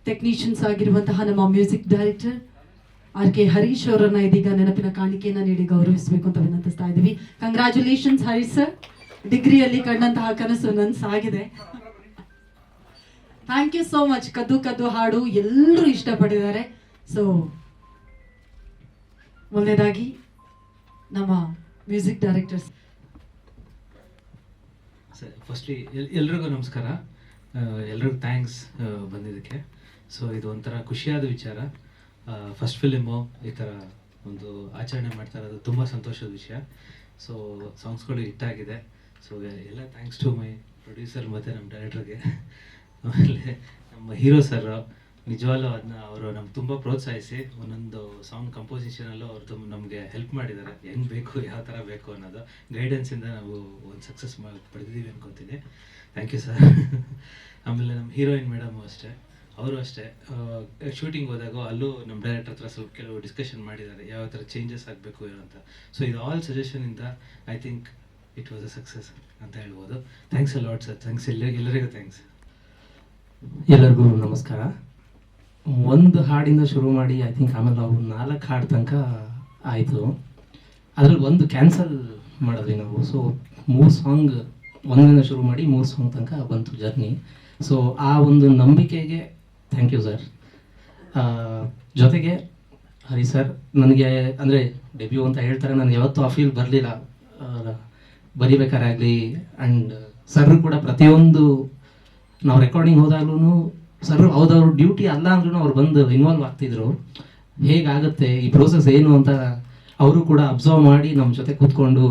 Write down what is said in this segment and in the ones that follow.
Technicians ಆಗಿರುವಂತಹ ನಮ್ಮ music director RK Harish ಅವರನ್ನ ಇದೀಗ ನೆನಪಿನ ಕಾಣಿಕೆಯನ್ನ ನೀಡಿ ಗೌರವಿಸಬೇಕು ಅಂತ ವಿನಂತಿಸ್ತಾ ಇದ್ದೀವಿ. ಕಂಗ್ರ್ಯಾಚುಲೇಷನ್ಸ್ ಹರೀಶ್ ಸರ್, ಡಿಗ್ರಿಯಲ್ಲಿ ಕಂಡಂತಹ ಕನಸು ನನಸಾಗಿದೆ. Thank you so much. ಕದ್ದು ಕದ್ದು ಹಾಡು ಎಲ್ಲರೂ ಇಷ್ಟಪಟ್ಟಿದ್ದಾರೆ. ಸೊ ಮೊದಲನೇದಾಗಿ ನಮ್ಮ ಮ್ಯೂಸಿಕ್ ಡೈರೆಕ್ಟರ್ಸ್. ಸರ್, ಫಸ್ಟ್ಲಿ ಎಲ್ರಿಗೂ ನಮಸ್ಕಾರ. ಎಲ್ರಿಗೂ ಥ್ಯಾಂಕ್ಸ್ ಬಂದಿದ್ದಕ್ಕೆ. ಸೊ ಇದು ಒಂಥರ ಖುಷಿಯಾದ ವಿಚಾರ. ಫಸ್ಟ್ ಫಿಲಿಮು ಈ ಥರ ಒಂದು ಆಚರಣೆ ಮಾಡ್ತಾ ಇರೋದು ತುಂಬ ಸಂತೋಷದ ವಿಷಯ. ಸೊ ಸಾಂಗ್ಸ್ಗಳು ಹಿಟ್ಟಾಗಿದೆ. ಸೊ ಎಲ್ಲ ಥ್ಯಾಂಕ್ಸ್ ಟು ಮೈ ಪ್ರೊಡ್ಯೂಸರ್ ಮತ್ತು ನಮ್ಮ ಡೈರೆಕ್ಟ್ರಿಗೆ. ಆಮೇಲೆ ನಮ್ಮ ಹೀರೋ ಸರ್ ನಿಜವಾಗ್ಲೂ ಅದನ್ನ ಅವರು ನಮ್ಗೆ ತುಂಬ ಪ್ರೋತ್ಸಾಹಿಸಿ ಒಂದೊಂದು ಸಾಂಗ್ ಕಂಪೋಸಿಷನಲ್ಲೂ ಅವ್ರು ತುಂಬ ನಮಗೆ ಹೆಲ್ಪ್ ಮಾಡಿದ್ದಾರೆ. ಹೆಂಗೆ ಬೇಕು, ಯಾವ ಥರ ಬೇಕು ಅನ್ನೋದು ಗೈಡೆನ್ಸಿಂದ ನಾವು ಒಂದು ಸಕ್ಸಸ್ ಪಡೆದಿದ್ದೀವಿ ಅನ್ಕೊತೀನಿ. Thank you sir. ಆಮೇಲೆ ನಮ್ಮ ಹೀರೋಯಿನ್ ಮೇಡಮು ಅಷ್ಟೇ, ಅವರು ಅಷ್ಟೇ ಶೂಟಿಂಗ್ ಹೋದಾಗ ಅಲ್ಲೂ ನಮ್ಮ ಡೈರೆಕ್ಟರ್ ಹತ್ರ ಸ್ವಲ್ಪ ಕೆಲವು ಡಿಸ್ಕಷನ್ ಮಾಡಿದ್ದಾರೆ, ಯಾವ ಥರ ಚೇಂಜಸ್ ಆಗಬೇಕು ಏನು ಅಂತ. ಸೊ ಇದು ಆಲ್ ಸಜೆಷನಿಂದ I think it was a success ಅಂತ ಹೇಳ್ಬೋದು. Thanks a lot sir. Thanks ಎಲ್ಲರಿಗೂ ಥ್ಯಾಂಕ್ಸ್. ಎಲ್ಲರಿಗೂ ನಮಸ್ಕಾರ. ಒಂದು ಹಾಡಿಂದ ಶುರು ಮಾಡಿ ಐ ಥಿಂಕ್ ಆಮೇಲೆ ನಾವು 4 ಹಾಡು ತನಕ ಆಯಿತು. ಅದರಲ್ಲಿ ಒಂದು ಕ್ಯಾನ್ಸಲ್ ಮಾಡಿದ್ವಿ ನಾವು. ಸೊ 3 ಸಾಂಗ್ ಒಂದರಿಂದ ಶುರು ಮಾಡಿ 3 ಸಾಂಗ್ ತನಕ ಬಂತು ಜರ್ನಿ. ಸೊ ಆ ಒಂದು ನಂಬಿಕೆಗೆ ಥ್ಯಾಂಕ್ ಯು ಸರ್. ಜೊತೆಗೆ ಹರಿ ಸರ್ ನನಗೆ ಅಂದರೆ ಡೆಬ್ಯೂ ಅಂತ ಹೇಳ್ತಾರೆ, ನನಗೆ ಯಾವತ್ತೂ ಆ ಫೀಲ್ ಬರಲಿಲ್ಲ ಬರಿಬೇಕಾರಾಗಲಿ. ಆ್ಯಂಡ್ ಸರ್ ಕೂಡ ಪ್ರತಿಯೊಂದು ನಾವು ರೆಕಾರ್ಡಿಂಗ್ ಹೋದಾಗ್ಲೂ ಸರ್ ಅವ್ರವ್ರ ಡ್ಯೂಟಿ ಅಲ್ಲ ಅಂದ್ರೂ ಅವ್ರು ಬಂದು ಇನ್ವಾಲ್ವ್ ಆಗ್ತಿದ್ರು. ಹೇಗಾಗುತ್ತೆ ಈ ಪ್ರೋಸೆಸ್ ಏನು ಅಂತ ಅವರು ಕೂಡ ಅಬ್ಸರ್ವ್ ಮಾಡಿ ನಮ್ಮ ಜೊತೆ ಕೂತ್ಕೊಂಡು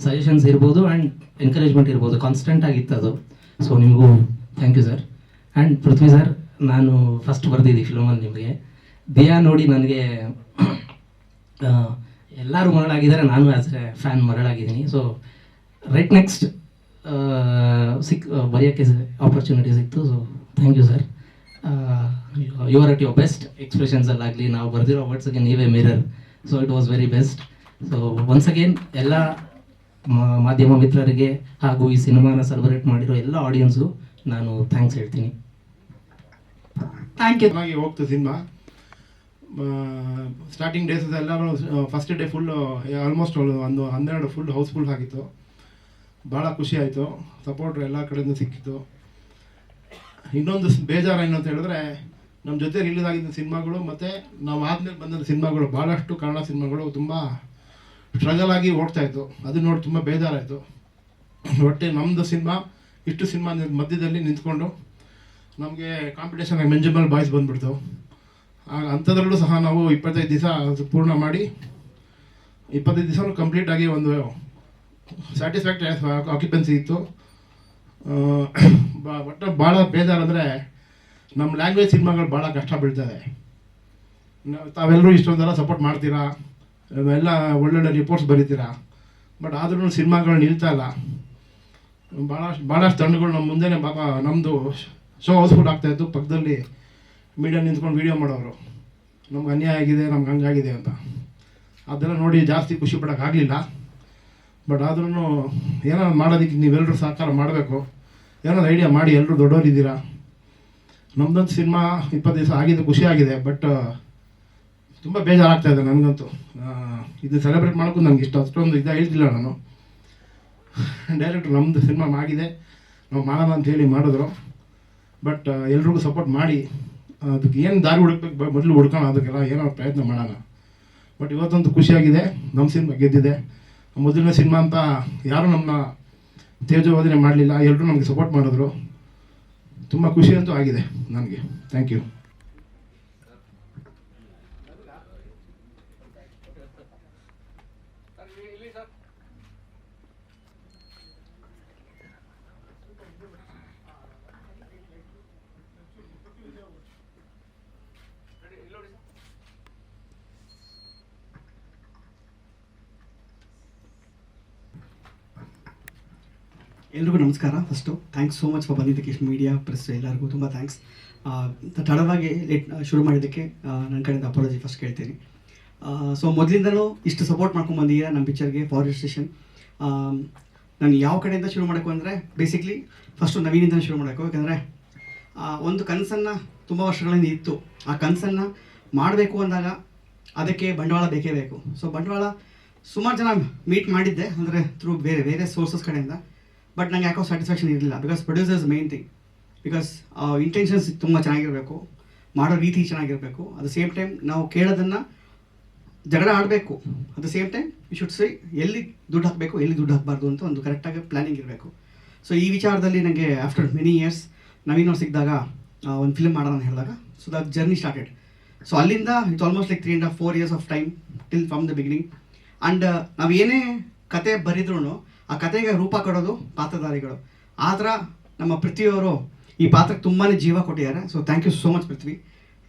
ಸಜೆಷನ್ಸ್ ಇರ್ಬೋದು ಆ್ಯಂಡ್ ಎನ್ಕರೇಜ್ಮೆಂಟ್ ಇರ್ಬೋದು, ಕಾನ್ಸ್ಟೆಂಟ್ ಆಗಿತ್ತು ಅದು. ಸೊ ನಿಮಗೂ thank you sir. And Prithvi sir, ನಾನು ಫಸ್ಟ್ ಬರ್ದಿದ್ದೆ ಫಿಲ್ಮಲ್ಲಿ ನಿಮಗೆ. ದಿಯಾ ನೋಡಿ ನನಗೆ ಎಲ್ಲರೂ ಮರಳಾಗಿದ್ದಾರೆ, ನಾನು ಆ್ಯಸ್ ಎ ಫ್ಯಾನ್ ಮರಳಾಗಿದ್ದೀನಿ. ಸೊ ರೈಟ್ ನೆಕ್ಸ್ಟ್ ಬರೆಯೋಕ್ಕೆ ಆಪರ್ಚುನಿಟಿ ಸಿಕ್ತು. So thank you sir. You are at your best. ಎಕ್ಸ್ಪ್ರೆಷನ್ಸಲ್ಲಾಗಲಿ ನಾವು ಬರೆದಿರೋ ವರ್ಡ್ಸ್ಗೆ ನೀವೇ mirror. So it was very best. So once again ಎಲ್ಲ ಮಾಧ್ಯಮ ಮಿತ್ರರಿಗೆ ಹಾಗೂ ಈ ಸಿನಿಮಾನ ಸೆಲೆಬ್ರೇಟ್ ಮಾಡಿರೋ ಎಲ್ಲ ಆಡಿಯನ್ಸ್ಗೂ ನಾನು ಥ್ಯಾಂಕ್ಸ್ ಹೇಳ್ತೀನಿ. Thank you. ಚೆನ್ನಾಗಿ ಹೋಗ್ತು ಸಿನಿಮಾ. ಸ್ಟಾರ್ಟಿಂಗ್ ಡೇಸ್ ಎಲ್ಲರೂ ಫಸ್ಟ್ ಡೇ ಫುಲ್ ಆಲ್ಮೋಸ್ಟ್ ಒಂದು 12 ಫುಲ್ ಹೌಸ್ಫುಲ್ ಆಗಿತ್ತು. ಭಾಳ ಖುಷಿ ಆಯಿತು. ಸಪೋರ್ಟ್ ಎಲ್ಲ ಕಡೆಯಿಂದ ಸಿಕ್ಕಿತ್ತು. ಇನ್ನೊಂದು ಬೇಜಾರು ಏನು ಅಂತ ಹೇಳಿದ್ರೆ, ನಮ್ಮ ಜೊತೆ ರಿಲೀಸ್ ಆಗಿದ್ದ ಸಿನಿಮಾಗಳು ಮತ್ತು ನಾವು ಆದಮೇಲೆ ಬಂದ ಸಿನಿಮಾಗಳು ಭಾಳಷ್ಟು ಕನ್ನಡ ಸಿನಿಮಾಗಳು ತುಂಬ ಸ್ಟ್ರಗಲ್ ಆಗಿ ಓಡ್ತಾಯಿತ್ತು. ಅದು ನೋಡಿ ತುಂಬ ಬೇಜಾರಾಯಿತು. ಒಟ್ಟೆ ನಮ್ಮದು ಸಿನಿಮಾ ಇಷ್ಟು ಸಿನಿಮಾ ಮಧ್ಯದಲ್ಲಿ ನಿಂತ್ಕೊಂಡು ನಮಗೆ ಕಾಂಪಿಟೇಷನ್ ಮೆಂಜಬಲ್ ಬಾಯ್ಸ್ ಬಂದುಬಿಡ್ತು. ಅಂಥದ್ರಲ್ಲೂ ಸಹ ನಾವು 25 ದಿವಸ ಪೂರ್ಣ ಮಾಡಿ 25 ದಿವಸ ಕಂಪ್ಲೀಟಾಗಿ ಒಂದು ಸ್ಯಾಟಿಸ್ಫ್ಯಾಕ್ಟರಿ ಆಕ್ಯುಪೆನ್ಸಿ ಇತ್ತು. ಒಟ್ಟು ಭಾಳ ಬೇಜಾರಂದರೆ ನಮ್ಮ ಲ್ಯಾಂಗ್ವೇಜ್ ಸಿನಿಮಾಗಳು ಭಾಳ ಕಷ್ಟ ಬೀಳ್ತದೆ. ತಾವೆಲ್ಲರೂ ಇಷ್ಟೊಂದೆಲ್ಲ ಸಪೋರ್ಟ್ ಮಾಡ್ತೀರಾ, ಎಲ್ಲ ಒಳ್ಳೊಳ್ಳೆ ರಿಪೋರ್ಟ್ಸ್ ಬರೀತೀರಾ, ಬಟ್ ಆದ್ರೂ ಸಿನಿಮಾಗಳು ನಿಲ್ತಾ ಇಲ್ಲ. ಭಾಳಷ್ಟು ತಂಡಗಳು ನಮ್ಮ ಮುಂದೆನೇ ನಮ್ಮದು ಶೋ ಹೌಸ್ಫುಲ್ ಆಗ್ತಾಯಿತ್ತು. ಪಕ್ಕದಲ್ಲಿ ಮೀಡಿಯಾ ನಿಂತ್ಕೊಂಡು ವೀಡಿಯೋ ಮಾಡೋರು, ನಮ್ಗೆ ಅನ್ಯಾಯ ಆಗಿದೆ, ನಮ್ಗೆ ಹಂಗಾಗಿದೆ ಅಂತ. ಅದೆಲ್ಲ ನೋಡಿ ಜಾಸ್ತಿ ಖುಷಿ ಪಡೋಕ್ಕಾಗಲಿಲ್ಲ. ಬಟ್ ಆದ್ರೂ ಏನೋ ಮಾಡೋದಕ್ಕೆ ನೀವೆಲ್ಲರೂ ಸಹಕಾರ ಮಾಡಬೇಕು. ಏನೋ ಐಡಿಯಾ ಮಾಡಿ, ಎಲ್ಲರೂ ದೊಡ್ಡವರಿದ್ದೀರಾ. ನಮ್ಮದೊಂದು ಸಿನಿಮಾ 20 ದಿವಸ ಆಗಿದೆ, ಖುಷಿಯಾಗಿದೆ. ಬಟ್ ತುಂಬ ಬೇಜಾರಾಗ್ತಾಯಿದೆ ನನಗಂತೂ. ಇದು ಸೆಲೆಬ್ರೇಟ್ ಮಾಡೋಕ್ಕೂ ನನಗೆ ಅಷ್ಟೊಂದು ಹೇಳ್ತಿಲ್ಲ ನಾನು. ಡೈರೆಕ್ಟ್ರು ನಮ್ಮದು ಸಿನಿಮಾ ಆಗಿದೆ, ನಾವು ಮಾಡೋಣ ಅಂತೇಳಿ ಮಾಡಿದ್ರು. ಬಟ್ ಎಲ್ರಿಗೂ ಸಪೋರ್ಟ್ ಮಾಡಿ ಅದಕ್ಕೆ ಏನು ದಾರಿ ಹುಡುಕ್ಬೇಕು ಮೊದಲು ಹುಡ್ಕೋಣ, ಅದಕ್ಕೆಲ್ಲ ಏನೋ ಪ್ರಯತ್ನ ಮಾಡೋಣ. ಬಟ್ ಇವತ್ತಂತೂ ಖುಷಿಯಾಗಿದೆ, ನಮ್ಮ ಸಿನಿಮಾ ಗೆದ್ದಿದೆ. ಮೊದಲನೇ ಸಿನಿಮಾ ಅಂತ ಯಾರೂ ನಮ್ಮನ್ನ ತೇಜೋವಧನೆ ಮಾಡಲಿಲ್ಲ, ಎಲ್ಲರೂ ನಮಗೆ ಸಪೋರ್ಟ್ ಮಾಡಿದ್ರು. ತುಂಬ ಖುಷಿ ಅಂತೂ ಆಗಿದೆ ನನಗೆ. Thank you. ಎಲ್ರಿಗೂ ನಮಸ್ಕಾರ. First thanks so much for ಬಂದಿದ್ದಕ್ಕೆ. ಮೀಡಿಯಾ ಪ್ರೆಸ್ ಎಲ್ಲರಿಗೂ ತುಂಬ ಥ್ಯಾಂಕ್ಸ್. ತಡವಾಗಿ ಶುರು ಮಾಡಿದ್ದಕ್ಕೆ ನನ್ನ ಕಡೆಯಿಂದ ಅಪಾಲಜಿ ಫಸ್ಟ್ ಕೇಳ್ತೀನಿ. ಸೊ ಮೊದಲಿಂದಲೂ ಇಷ್ಟು ಸಪೋರ್ಟ್ ಮಾಡ್ಕೊಂಡು ಬಂದಿದ್ದೀರಾ ನಮ್ಮ ಪಿಕ್ಚರ್ಗೆ, ಫಾರೆಸ್ಟ್ ಸ್ಟೇಷನ್. ನಾನು ಯಾವ ಕಡೆಯಿಂದ ಶುರು ಮಾಡಬೇಕು ಅಂದರೆ ಬೇಸಿಕ್ಲಿ ಫಸ್ಟು ನವೀನಿಂದ ಶುರು ಮಾಡಬೇಕು. ಯಾಕಂದರೆ ಒಂದು ಕನಸನ್ನು ತುಂಬ ವರ್ಷಗಳಿಂದ ಇತ್ತು. ಆ ಕನಸನ್ನು ಮಾಡಬೇಕು ಅಂದಾಗ ಅದಕ್ಕೆ ಬಂಡವಾಳ ಬೇಕೇ ಬೇಕು. ಸೊ ಬಂಡವಾಳ ಸುಮಾರು ಜನ ಮೀಟ್ ಮಾಡಿದ್ದೆ, ಅಂದರೆ ಥ್ರೂ ಬೇರೆ ಬೇರೆ ಸೋರ್ಸಸ್ ಕಡೆಯಿಂದ. ಬಟ್ ನನಗೆ ಯಾಕೋ ಸ್ಯಾಟಿಸ್ಫ್ಯಾಕ್ಷನ್ ಇರಲಿಲ್ಲ. Because producers main thing. Because intentions ತುಂಬ ಚೆನ್ನಾಗಿರಬೇಕು, ಮಾಡೋ ರೀತಿ ಚೆನ್ನಾಗಿರಬೇಕು. ಅಟ್ ದ ಸೇಮ್ ಟೈಮ್ ನಾವು ಕೇಳೋದನ್ನು ಜಗಳ ಆಡಬೇಕು. At the same time you should say ಎಲ್ಲಿ ದುಡ್ಡು ಹಾಕಬೇಕು, ಎಲ್ಲಿ ದುಡ್ಡು ಹಾಕಬಾರ್ದು ಅಂತ ಒಂದು ಕರೆಕ್ಟಾಗಿ ಪ್ಲ್ಯಾನಿಂಗ್ ಇರಬೇಕು. ಸೊ ಈ ವಿಚಾರದಲ್ಲಿ ನನಗೆ ಆಫ್ಟರ್ ಮೆನಿ ಇಯರ್ಸ್ ನವೀನ್ ಅವ್ರು ಸಿಕ್ಕಿದಾಗ ಒಂದು ಫಿಲ್ಮ್ ಮಾಡೋಣ ಅಂತ ಹೇಳಿದಾಗ, so that journey started. So ಅಲ್ಲಿಂದ it's almost like 3.5-4 years of time till from the beginning. And ನಾವು ಏನೇ ಕತೆ ಬರೆದ್ರೂ ಆ ಕತೆಗೆ ರೂಪ ಕೊಡೋದು ಪಾತ್ರಧಾರಿಗಳು. ಆ ಥರ ನಮ್ಮ ಪೃಥ್ವಿಯವರು ಈ ಪಾತ್ರಕ್ಕೆ ತುಂಬಾ ಜೀವ ಕೊಟ್ಟಿದ್ದಾರೆ. So thank you so much Prithvi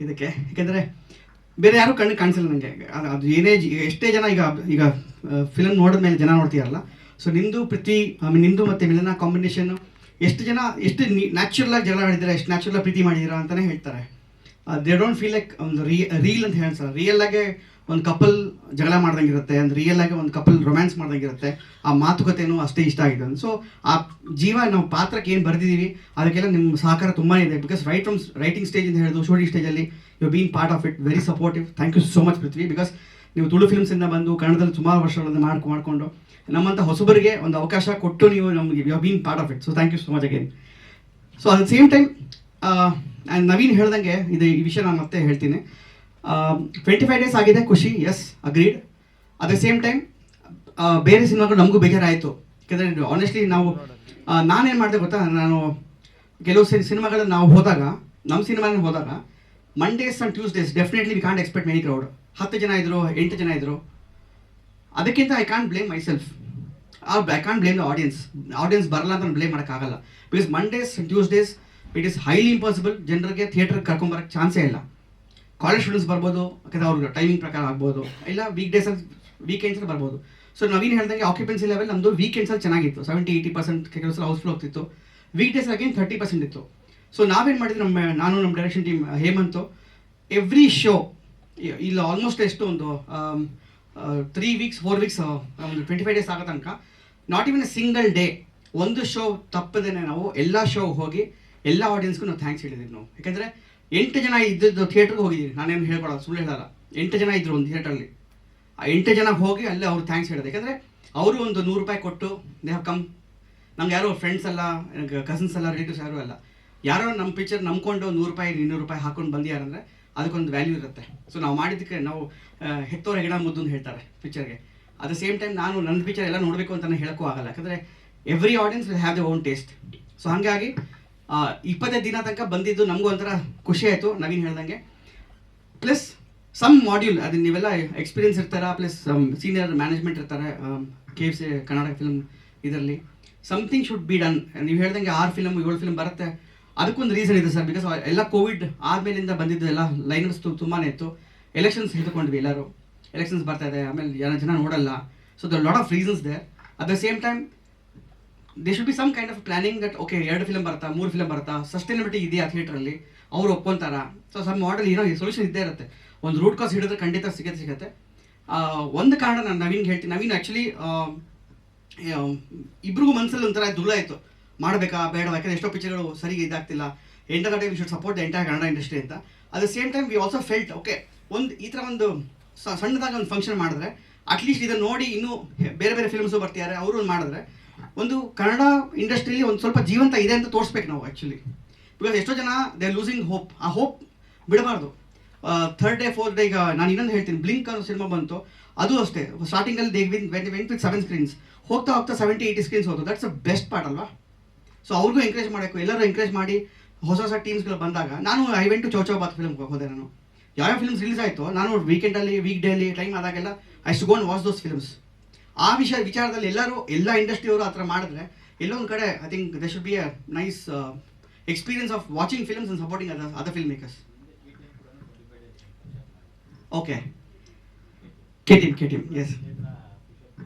ಇದಕ್ಕೆ. ಯಾಕೆಂದರೆ ಬೇರೆ ಯಾರೂ ಕಣ್ಣು ಕಾಣಿಸಿಲ್ಲ ನನಗೆ. ಅದು ಏನೇ ಎಷ್ಟೇ ಜನ ಈಗ ಫಿಲಮ್ ನೋಡಿದ ಮೇಲೆ ಜನ ನೋಡ್ತೀರಲ್ಲ, ಸೊ ನಿಮ್ಮದು ಪೃಥ್ವಿ ನಿಮ್ಮದು ಮತ್ತು ಮಿಲನ ಕಾಂಬಿನೇಷನ್ನು ಎಷ್ಟು ಜನ ಎಷ್ಟು ನ್ಯಾಚುರಲಾಗಿ ಜಗಳ ಆಡಿದ್ದೀರಾ, ಎಷ್ಟು ನ್ಯಾಚುರಲಾಗಿ ಪ್ರೀತಿ ಮಾಡಿದ್ದೀರಾ ಅಂತಲೇ ಹೇಳ್ತಾರೆ. ದೇ ಡೋಂಟ್ ಫೀಲ್ ಲೈಕ್ ಒಂದು ರೀಲ್ ಅಂತ ಹೇಳ್ತಾರೆ. ರಿಯಲ್ಲಾಗೆ ಒಂದು ಕಪಲ್ ಜಗಳ ಮಾಡ್ದಂಗಿರುತ್ತೆ, ಒಂದು ರಿಯಲ್ಲಾಗಿ ಒಂದು ಕಪಲ್ ರೊಮ್ಯಾನ್ಸ್ ಮಾಡ್ದಂಗಿರುತ್ತೆ. ಆ ಮಾತುಕತೆನೂ ಅಷ್ಟೇ ಇಷ್ಟ ಆಗಿದೆ. ಸೊ ಆ ಜೀವ ನಾವು ಪಾತ್ರಕ್ಕೆ ಏನು ಬರೆದಿದ್ದೀವಿ ಅದಕ್ಕೆಲ್ಲ ನಿಮ್ಮ ಸಹಕಾರ ತುಂಬಾ ಇದೆ. ಬಿಕಾಸ್ ರೈಟಿಂಗ್ ಸ್ಟೇಜಿಂದ ಹಿಡಿದು ಶೂಟಿಂಗ್ ಸ್ಟೇಜಲ್ಲಿ you been part of it, very supportive. Thank you so much Prithvi. Because ನೀವು ತುಳು ಫಿಲ್ಮ್ಸಿಂದ ಬಂದು ಕನ್ನಡದಲ್ಲಿ ಸುಮಾರು ವರ್ಷಗಳನ್ನು ಮಾಡಿಕೊಂಡು ನಮ್ಮಂಥ ಹೊಸಬರಿಗೆ ಒಂದು ಅವಕಾಶ ಕೊಟ್ಟು ನೀವು ನಮಗೆ you been part of it. So thank you so much again. So at the same time Naveen ಹೇಳ್ದಂಗೆ ಈ ವಿಷಯ ನಾನು ಮತ್ತೆ ಹೇಳ್ತೀನಿ. 25 days ಆಗಿದೆ, ಖುಷಿ, yes agreed. At the same time ಬೇರೆ ಸಿನಿಮಾಗಳು ನಮಗೂ ಬೇಜಾರಾಯಿತು. ಯಾಕೆಂದರೆ ಆನೆಸ್ಟ್ಲಿ ನಾನೇನು ಮಾಡಿದೆ ಗೊತ್ತಾ, ನಾನು ಕೆಲವು ಸಿನಿಮಾಗಳಲ್ಲಿ ನಾವು ಹೋದಾಗ, ನಮ್ಮ ಸಿನಿಮಾನ ಹೋದಾಗ Mondays and Tuesdays definitely we can't expect many crowd. 10 ಜನ ಇದ್ದರು, 8 ಜನ ಇದ್ದರು. ಅದಕ್ಕಿಂತ I can't blame my self, I can't blame the audience ಬರಲ್ಲ ಅಂತ ಬ್ಲೇಮ್ ಮಾಡೋಕ್ಕಾಗಲ್ಲ. Because Mondays and Tuesdays it is highly impossible. ಜನರಿಗೆ ಥಿಯೇಟ್ರಿಗೆ ಕರ್ಕೊಂಬರೋಕ್ಕೆ ಚಾನ್ಸೇ ಇಲ್ಲ. ಕಾಲೇಜ್ ಸ್ಟೂಡೆಂಟ್ಸ್ ಬರ್ಬೋದು, ಯಾಕಂದರೆ ಅವ್ರಿಗೆ ಟೈಮಿಂಗ್ ಪ್ರಕಾರ ಆಗ್ಬೋದು, ಇಲ್ಲ ವೀಕೆಂಡ್ಸಲ್ಲಿ ಬರ್ಬೋದು. ಸೊ ನವೀನ್ ಹೇಳ್ದಂಗೆ ಆಕ್ಯುಪೆನ್ಸಿ ಲೆವೆಲ್ ನಮ್ಮದು ವೀಕೆಂಡ್ಸಲ್ಲಿ ಚೆನ್ನಾಗಿತ್ತು, 70-80% ಕೆಲವು ಸಲ ಹೌಸ್ಫುಲ್ ಹೋಗ್ತಿತ್ತು. ವೀಕ್ಡೇಸ್ ಅಗೇನ್ 30% ಇತ್ತು. ಸೊ ನಾವೇನು ಮಾಡಿದ್ವಿ, ನಾನು ನಮ್ಮ direction team Hemanth, every show ಇಲ್ಲ ಆಲ್ಮೋಸ್ಟ್ ಎಷ್ಟು ಒಂದು 3 weeks 4 weeks ಒಂದು 25 days ಆಗೋ ತನಕ not even A single day ಒಂದು ಶೋ ತಪ್ಪದೇನೆ ನಾವು ಎಲ್ಲ ಶೋ ಹೋಗಿ ಎಲ್ಲ ಆಡಿಯನ್ಸ್ಗೂ ನಾವು ಥ್ಯಾಂಕ್ಸ್ ಹೇಳಿದ್ದೀವಿ ನಾವು. ಯಾಕೆಂದರೆ 8 ಜನ ಇದ್ದಿದ್ದು ಥಿಯೇಟ್ರಿಗೆ ಹೋಗಿದ್ದೀವಿ, ನಾನೇನು ಹೇಳ್ಕೊಡೋದು ಸುಳ್ಳು ಹೇಳಲ್ಲ. 8 ಜನ ಇದ್ದರು ಒಂದು ಥಿಯೇಟ್ರಲ್ಲಿ. ಆ 8 ಜನ ಹೋಗಿ ಅಲ್ಲೇ ಅವ್ರು ಥ್ಯಾಂಕ್ಸ್ ಹೇಳಿದೆ. ಯಾಕೆಂದರೆ ಅವರು ಒಂದು 100 ರೂಪಾಯಿ ಕೊಟ್ಟು ದೇ ಹ್ಯಾವ್ ಕಮ್. ನಮ್ಗೆ ಯಾರೋ ಫ್ರೆಂಡ್ಸ್ ಅಲ್ಲ, ಕಸಿನ್ಸ್ ಅಲ್ಲ, ರಿಲೇಟಿವ್ಸ್ ಯಾರೂ ಅಲ್ಲ, ಯಾರೋ ನಮ್ಮ ಪಿಕ್ಚರ್ ನಂಬ್ಕೊಂಡು 100 ರೂಪಾಯಿ 200 ರೂಪಾಯಿ ಹಾಕೊಂಡು ಬಂದಿಯಾರಂದರೆ ಅದಕ್ಕೊಂದು ವ್ಯಾಲ್ಯೂ ಇರುತ್ತೆ. ಸೊ ನಾವು ಮಾಡಿದ್ದಕ್ಕೆ ನಾವು ಹೆತ್ತೋರ ಹೆಗಣ ಮುದ್ದು ಅಂತ ಹೇಳ್ತಾರೆ ಪಿಕ್ಚರ್ಗೆ. ಅಟ್ ದ ಸೇಮ್ ಟೈಮ್ ನಾನು ನನ್ನ ಪಿಕ್ಚರ್ ಎಲ್ಲ ನೋಡಬೇಕು ಅಂತಲೇ ಹೇಳೋಕ್ಕೂ ಆಗಲ್ಲ. ಯಾಕಂದರೆ every audience will have the own taste. So ಹಾಗಾಗಿ 25 ದಿನ ತನಕ ಬಂದಿದ್ದು ನಮಗೂ ಒಂಥರ ಖುಷಿ ಆಯಿತು ನವೀನ್ ಹೇಳ್ದಂಗೆ. ಪ್ಲಸ್ ಸಮ್ ಮಾಡ್ಯೂಲ್, ಅದು ನೀವೆಲ್ಲ ಎಕ್ಸ್ಪೀರಿಯನ್ಸ್ ಇರ್ತಾರೆ, ಪ್ಲಸ್ ಸೀನಿಯರ್ ಮ್ಯಾನೇಜ್ಮೆಂಟ್ ಇರ್ತಾರೆ KFC ಕನ್ನಡ ಫಿಲ್ಮ್ ಇದರಲ್ಲಿ. Something should be done. ನೀವು ಹೇಳ್ದಂಗೆ 6 ಫಿಲಮ್ 7 ಫಿಲ್ಮ್ ಬರುತ್ತೆ, ಅದಕ್ಕೊಂದು ರೀಸನ್ ಇದೆ ಸರ್. ಬಿಕಾಸ್ ಎಲ್ಲ ಕೋವಿಡ್ ಆದಮೇಲಿಂದ ಬಂದಿದ್ದು ಎಲ್ಲ ಲೈನರ್ಸ್ ತುಂಬಾ ಇತ್ತು. ಎಲೆಕ್ಷನ್ಸ್ ಹಿಡ್ಕೊಂಡ್ವಿ ಎಲ್ಲರೂ, ಎಲೆಕ್ಷನ್ಸ್ ಬರ್ತಾ ಇದೆ, ಆಮೇಲೆ ಜನ ನೋಡಲ್ಲ. So the lot of reasons they. At the same time they should be some kind of planning that okay 2 film ಬರುತ್ತಾ 3 ಫಿಲಮ್ ಬರುತ್ತಾ, ಸಸ್ಟೈನಬಿಲಿಟಿ ಇದೆಯಾ ಥಿಯೇಟ್ರಲ್ಲಿ, ಅವ್ರು ಒಪ್ಕೊಂತಾರ. ಸೊ ಸಮ್ ಮಾಡೆಲ್ ಏನೋ ಸೊಲ್ಯೂಷನ್ ಇದ್ದೇ ಇರುತ್ತೆ. ಒಂದು ರೂಟ್ ಕಾಸ್ ಹಿಡಿದ್ರೆ ಖಂಡಿತ ಸಿಗುತ್ತೆ. ಒಂದು ಕಾರಣ ನಾನು ನವೀನ್ಗೆ ಹೇಳ್ತೀನಿ. ನವೀನ್ ಆ್ಯಕ್ಚುಲಿ ಇಬ್ರಿಗೂ ಮನಸ್ಸಲ್ಲಿ ಒಂಥರ ದುಳ ಆಯಿತು, ಮಾಡಬೇಕಾ ಬೇಡ, ಯಾಕಂದರೆ ಎಷ್ಟೋ ಪಿಕ್ಚರ್ಗಳು ಸರಿಗೆ ಇದಾಗ್ತಿಲ್ಲ. End of the day we should support the entire Kannada industry ಅಂತ. At the same time we also felt okay ಒಂದು ಈ ಥರ ಒಂದು ಸಣ್ಣದಾಗಿ ಒಂದು ಫಂಕ್ಷನ್ ಮಾಡಿದ್ರೆ ಅಟ್ಲೀಸ್ಟ್ ಇದನ್ನು ನೋಡಿ ಇನ್ನೂ ಬೇರೆ ಬೇರೆ ಫಿಲ್ಮ್ಸು ಬರ್ತಿದ್ದಾರೆ, ಅವರು ಮಾಡಿದ್ರೆ ಒಂದು ಕನ್ನಡ ಇಂಡಸ್ಟ್ರಿಲಿ ಒಂದು ಸ್ವಲ್ಪ ಜೀವಂತ ಇದೆ ಅಂತ ತೋರಿಸ್ಬೇಕು ನಾವು ಆ್ಯಕ್ಚುಲಿ. ಬಿಕಾಸ್ ಎಷ್ಟೋ ಜನ ದೇ ಆರ್ ಲೂಸಿಂಗ್ ಹೋಪ್. ಆ ಹೋಪ್ ಬಿಡಬಾರ್ದು. 3rd day 4th day ಈಗ ನಾನು ಇನ್ನೊಂದು ಹೇಳ್ತೀನಿ, ಬ್ಲಿಂಕ್ ಅನ್ನೋ ಸಿನಿಮಾ ಬಂತು, ಅದು ಅಷ್ಟೇ ಸ್ಟಾರ್ಟಿಂಗಲ್ಲಿ ದೇ ವೆಂಟ್ ವಿತ್ 7 screens, ಹೋಗ್ತಾ 70-80 screens ಹೋದು. ದಟ್ಸ್ ಅ ಬೆಸ್ಟ್ ಪಾರ್ಟ್ ಅಲ್ವಾ. ಸೊ ಅವ್ರಿಗೂ ಎಂಕರೇಜ್ ಮಾಡಬೇಕು, ಎಲ್ಲರೂ ಎಂಕರೇಜ್ ಮಾಡಿ ಹೊಸ ಟೀಮ್ಸ್ಗಳು ಬಂದಾಗ. ನಾನು ಐ ವೆಂಟ್ ಟು ಚೌಚೌಬಾತ್ ಫಿಲ್ಮ್ಗೆ ಹೋದೆ. ನಾನು ಯಾವ್ಯಾವ ಫಿಲ್ಮ್ಸ್ ರಿಲೀಸ್ ಆಯಿತು ನಾನು ವೀಕೆಂಡಲ್ಲಿ ವೀಕ್ಡೇಲಿ ಟೈಮ್ ಆದಾಗೆಲ್ಲ ಐ ಶು go and watch those films. ಆ ವಿಚಾರದಲ್ಲಿ ಎಲ್ಲ ಇಂಡಸ್ಟ್ರಿಯವರು ಆ ಥರ ಮಾಡಿದ್ರೆ ಎಲ್ಲೋ ಒಂದು ಕಡೆ I think they should be a nice experience of watching films and supporting other film makers. Okay KTM yes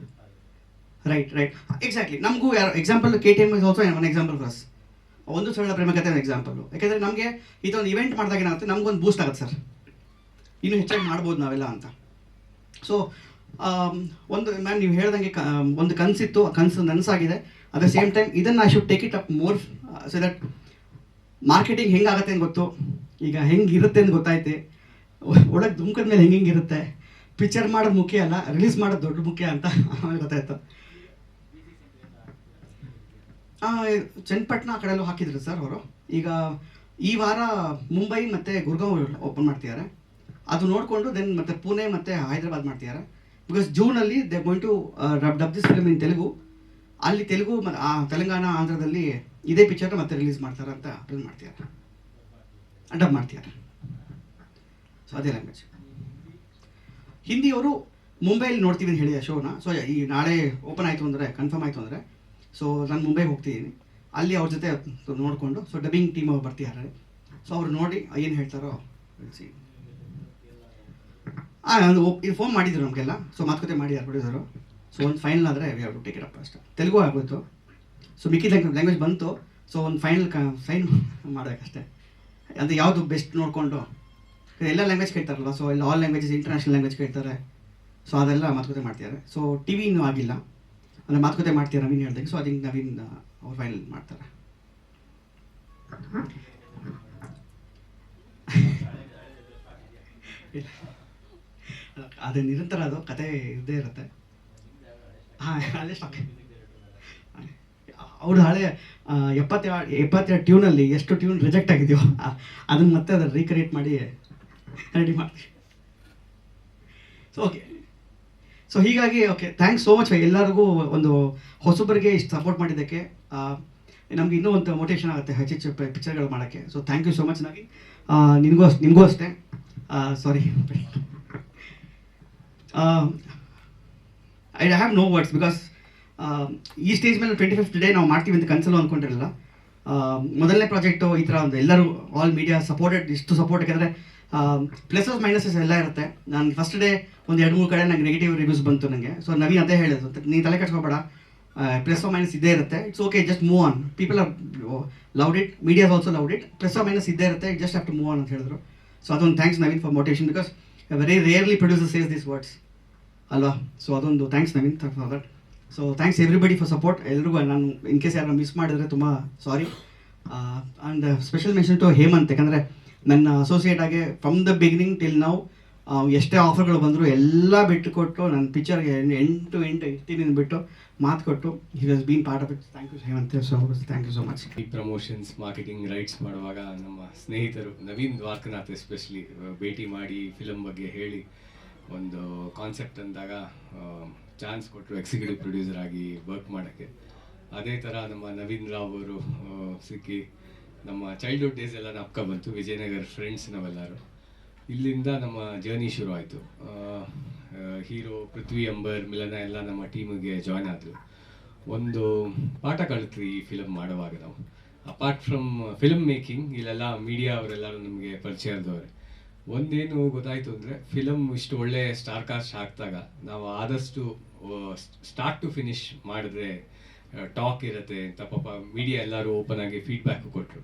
right exactly. ನಮಗೂ ಯಾರು example KTM is also one example for us. ಒಂದು ಸರಳ ಪ್ರೇಮಕತೆ ಎಕ್ಸಾಂಪಲು. ಯಾಕೆಂದರೆ ನಮಗೆ ಇದೊಂದು ಇವೆಂಟ್ ಮಾಡಿದಾಗ ಏನಾಗುತ್ತೆ, ನಮಗೊಂದು ಬೂಸ್ಟ್ ಆಗುತ್ತೆ ಸರ್, ಇನ್ನೂ ಹೆಚ್ಚಾಗಿ ಮಾಡ್ಬೋದು ನಾವೆಲ್ಲ ಅಂತ. ಸೊ ಒಂದು ಮ್ಯಾಮ್ ನೀವು ಹೇಳ್ದಂಗೆ ಒಂದು ಕನಸಿತ್ತು, ಆ ಕನಸು ನನಸಾಗಿದೆ. ಅಟ್ ದ ಸೇಮ್ ಟೈಮ್ ಇದನ್ನು I should take it up more so that marketing ಹೆಂಗಾಗುತ್ತೆ ಅಂತ ಗೊತ್ತು, ಈಗ ಹೆಂಗಿರುತ್ತೆ ಅಂತ ಗೊತ್ತಾಯ್ತು. ಒಳಗೆ ಧುಮ್ಕದ ಮೇಲೆ ಹೆಂಗಿರುತ್ತೆ, ಪಿಕ್ಚರ್ ಮಾಡೋದು ಮುಖ್ಯ ಅಲ್ಲ, ರಿಲೀಸ್ ಮಾಡೋದು ದೊಡ್ಡ ಮುಖ್ಯ ಅಂತ ಆಮೇಲೆ ಗೊತ್ತಾಯ್ತು. ಚನ್ನಪಟ್ಟಣ ಆ ಕಡೆಯಲ್ಲೂ ಹಾಕಿದ್ರು ಸರ್ ಅವರು. ಈಗ ಈ ವಾರ ಮುಂಬೈ ಮತ್ತು ಗುರ್ಗಾಂವ್ ಓಪನ್ ಮಾಡ್ತಿದ್ದಾರೆ. ಅದು ನೋಡಿಕೊಂಡು ದೆನ್ ಮತ್ತೆ ಪುಣೆ ಮತ್ತು ಹೈದರಾಬಾದ್ ಮಾಡ್ತಿದ್ದಾರೆ. ಬಿಕಾಸ್ ಜೂನಲ್ಲಿ they going to dub this film in Telugu. ಅಲ್ಲಿ ತೆಲುಗು ತೆಲಂಗಾಣ ಆಂಧ್ರದಲ್ಲಿ ಇದೇ ಪಿಕ್ಚರ್ನ ಮತ್ತೆ ರಿಲೀಸ್ ಮಾಡ್ತಾರೆ ಅಂತ ಪ್ಲಾನ್ ಮಾಡ್ತಿದ್ದಾರೆ, ಡಬ್ ಮಾಡ್ತಿದ್ದಾರೆ. ಸೊ ಅದೇ ಲ್ಯಾಂಗ್ವೇಜ್. ಹಿಂದಿಯವರು ಮುಂಬೈಲಿ ನೋಡ್ತೀವಿ ಅಂತ ಹೇಳಿ ಶೋನ. ಸೊ ಈ ನಾಳೆ ಓಪನ್ ಆಯಿತು ಅಂದರೆ, ಕನ್ಫರ್ಮ್ ಆಯಿತು ಅಂದರೆ, ಸೊ ನಾನು ಮುಂಬೈಗೆ ಹೋಗ್ತಿದ್ದೀನಿ. ಅಲ್ಲಿ ಅವ್ರ ಜೊತೆ ನೋಡಿಕೊಂಡು, ಸೊ ಡಬ್ಬಿಂಗ್ ಟೀಮ್ ಅವ್ರು ಬರ್ತಿದ್ದಾರೆ. ಸೊ ಅವ್ರು ನೋಡಿ ಏನು ಹೇಳ್ತಾರೋ ಸಿ. ಒಂದು ಇದು ಫೋನ್ ಮಾಡಿದ್ರು ನಮಗೆಲ್ಲ. ಸೊ ಮಾತುಕತೆ ಮಾಡಿದ್ದಾರೆ ಪ್ರೊಡ್ಯೂಸರು. ಸೊ ಒಂದು ಫೈನಲ್ ಆದರೆ we have to take it up ಅಷ್ಟೇ. ತೆಲುಗು ಆಗೋಯ್ತು, ಸೊ ಮಿಕ್ಕಿದ ಲ್ಯಾಂಗ್ವೇಜ್ ಬಂತು. ಸೊ ಒಂದು ಫೈನಲ್ ಸೈನ್ ಮಾಡಬೇಕಷ್ಟೇ. ಅದು ಯಾವುದು ಬೆಸ್ಟ್ ನೋಡಿಕೊಂಡು, ಎಲ್ಲ ಲ್ಯಾಂಗ್ವೇಜ್ ಕೇಳ್ತಾರಲ್ಲ. ಸೊ ಎಲ್ಲ ಆಲ್ ಲ್ಯಾಂಗ್ವೇಜಸ್ ಇಂಟರ್ನ್ಯಾಷನಲ್ ಲ್ಯಾಂಗ್ವೇಜ್ ಕೇಳ್ತಾರೆ. ಸೊ ಅದೆಲ್ಲ ಮಾತುಕತೆ ಮಾಡ್ತಿದ್ದಾರೆ. ಸೊ ಟಿ ವಿ ಇನ್ನೂ ಆಗಿಲ್ಲ, ಅಂದರೆ ಮಾತುಕತೆ ಮಾಡ್ತಾರೆ ನವೀನ್ ಹೇಳ್ದಂಗೆ. ಸೊ ಅದಕ್ಕೆ ನವೀನ್ ಅವ್ರು ಫೈನಲ್ ಮಾಡ್ತಾರೆ. ಅದು ನಿರಂತರ, ಅದು ಕತೆ ಇದ್ದೇ ಇರುತ್ತೆ. ಹಾಂ, ಅಲ್ಲೇ ಸ್ಟಾಕ್. ಅವ್ರು ಹಳೆ 72 ಟ್ಯೂನಲ್ಲಿ ಎಷ್ಟು ಟ್ಯೂನ್ ರಿಜೆಕ್ಟ್ ಆಗಿದೆಯೋ ಅದನ್ನು ಮತ್ತೆ ಅದನ್ನು ರೀಕ್ರಿಯೇಟ್ ಮಾಡಿ ರೆಡಿ ಮಾಡ್ತೀವಿ. ಸೊ ಓಕೆ, ಸೊ ಹೀಗಾಗಿ ಓಕೆ, ಥ್ಯಾಂಕ್ಸ್ ಸೋ ಮಚ್ ಎಲ್ಲರಿಗೂ. ಒಂದು ಹೊಸಬರಿಗೆ ಇಷ್ಟು ಸಪೋರ್ಟ್ ಮಾಡಿದ್ದಕ್ಕೆ ನಮ್ಗೆ ಇನ್ನೂ ಒಂದು ಮೋಟಿವೇಶನ್ ಆಗುತ್ತೆ ಹೆಚ್ಚೆಚ್ಚು ಪಿಕ್ಚರ್ಗಳು ಮಾಡೋಕ್ಕೆ. So thank you so much Naveen. ನಿಮಗೂ ಅಷ್ಟೇ. Sorry, I have no words. Because ಈ ಸ್ಟೇಜ್ ಮೇಲೆ 25th ಡೇ ನಾವು ಮಾಡ್ತೀವಿ ಅಂತ ಕನ್ಸಲು ಅಂದ್ಕೊಂಡಿರಲಿಲ್ಲ. ಮೊದಲನೇ ಪ್ರಾಜೆಕ್ಟು ಈ ಥರ ಒಂದು ಎಲ್ಲರೂ ಆಲ್ ಮೀಡಿಯಾ ಸಪೋರ್ಟೆಡ್, ಇಷ್ಟು ಸಪೋರ್ಟ್. ಯಾಕಂದರೆ ಪ್ಲಸಸ್ ಮೈನಸಸ್ ಎಲ್ಲ ಇರುತ್ತೆ. ನಾನು ಫಸ್ಟ್ ಡೇ ಒಂದು 2-3 ಕಡೆ ನನಗೆ ನೆಗೆಟಿವ್ ರಿವ್ಯೂಸ್ ಬಂತು ನನಗೆ. ಸೊ ನವೀನ್ ಅದೇ ಹೇಳಿದ್ರು, ನೀನು ತಲೆ ಕಟ್ಕೋಬೇಡ, ಪ್ಲಸ್ ಆರ್ ಮೈನಸ್ ಇದ್ದೇ ಇರುತ್ತೆ. It's okay, just move on. People are loved it, medias also loved it. Plus or minus ಇದ್ದೇ ಇರುತ್ತೆ, just have to move on ಅಂತ ಹೇಳಿದ್ರು. ಸೊ ಅದೊಂದು thanks Naveen for motivation. Because very rarely producer says this words ಅಲ್ವಾ. So ಅದೊಂದು thanks Naveen for that. So thanks everybody for support. ಎಲ್ರಿಗೂ ನಾನು in case ಯಾರು ಮಿಸ್ ಮಾಡಿದ್ರೆ ತುಂಬ sorry. And special mention to Hemanth. ಯಾಕಂದರೆ ನನ್ನ ಅಸೋಸಿಯೇಟ್ ಆಗಿ ಫ್ರಮ್ ದ ಬಿಗಿನಿಂಗ್ ಟಿಲ್ ನಾವು ಎಷ್ಟೇ ಆಫರ್ಗಳು ಬಂದರೂ ಎಲ್ಲ ಬಿಟ್ಟು ಕೊಟ್ಟು ನನ್ನ ಪಿಕ್ಚರ್ಗೆ 8 to 8 ಇರ್ತೀನಿ ಬಿಟ್ಟು ಮಾತು ಕೊಟ್ಟು he has been part of it. Thank you Hemant. So thank you so much. ಈ ಪ್ರಮೋಷನ್ಸ್, ಮಾರ್ಕೆಟಿಂಗ್ ರೈಟ್ಸ್ ಮಾಡುವಾಗ ನಮ್ಮ ಸ್ನೇಹಿತರು ನವೀನ್ ದ್ವಾರಕನಾಥ್ ಎಸ್ಪೆಷಲಿ ಭೇಟಿ ಮಾಡಿ ಫಿಲಮ್ ಬಗ್ಗೆ ಹೇಳಿ ಒಂದು ಕಾನ್ಸೆಪ್ಟ್ ಅಂದಾಗ ಚಾನ್ಸ್ ಕೊಟ್ಟರು ಎಕ್ಸಿಕ್ಯೂಟಿವ್ ಪ್ರೊಡ್ಯೂಸರ್ ಆಗಿ ವರ್ಕ್ ಮಾಡೋಕ್ಕೆ. ಅದೇ ಥರ ನಮ್ಮ ನವೀನ್ ರಾವ್ ಅವರು ಸಿಕ್ಕಿ ನಮ್ಮ ಚೈಲ್ಡ್ಹುಡ್ ಡೇಸ್ ಎಲ್ಲ ನಾಪ್ಕ ಬಂತು. ವಿಜಯನಗರ್ ಫ್ರೆಂಡ್ಸ್ ನಾವೆಲ್ಲರೂ. ಇಲ್ಲಿಂದ ನಮ್ಮ ಜರ್ನಿ ಶುರು ಆಯಿತು. ಹೀರೋ ಪೃಥ್ವಿ, ಅಂಬರ್, ಮಿಲನ ಎಲ್ಲ ನಮ್ಮ ಟೀಮಿಗೆ ಜಾಯ್ನ್ ಆದರು. ಒಂದು ಪಾಠ ಕಲಿತ್ವಿ ಈ ಫಿಲಮ್ ಮಾಡುವಾಗ ನಾವು. ಅಪಾರ್ಟ್ ಫ್ರಮ್ ಫಿಲಮ್ ಮೇಕಿಂಗ್, ಇಲ್ಲೆಲ್ಲ ಮೀಡಿಯಾ ಅವರೆಲ್ಲರೂ ನಮಗೆ ಪರಿಚಯ ಆದವ್ರೆ. ಒಂದೇನು ಗೊತ್ತಾಯಿತು ಅಂದರೆ, ಫಿಲಮ್ ಇಷ್ಟು ಒಳ್ಳೆ ಸ್ಟಾರ್ ಕಾಸ್ಟ್ ಹಾಕಿದಾಗ ನಾವು ಆದಷ್ಟು ಸ್ಟಾರ್ಟ್ ಟು ಫಿನಿಶ್ ಮಾಡಿದ್ರೆ ಟಾಕ್ ಇರುತ್ತೆ ಅಂತ ಪಾಪ ಮೀಡಿಯಾ ಎಲ್ಲರೂ ಓಪನ್ ಆಗಿ ಫೀಡ್ಬ್ಯಾಕ್ ಕೊಟ್ಟರು.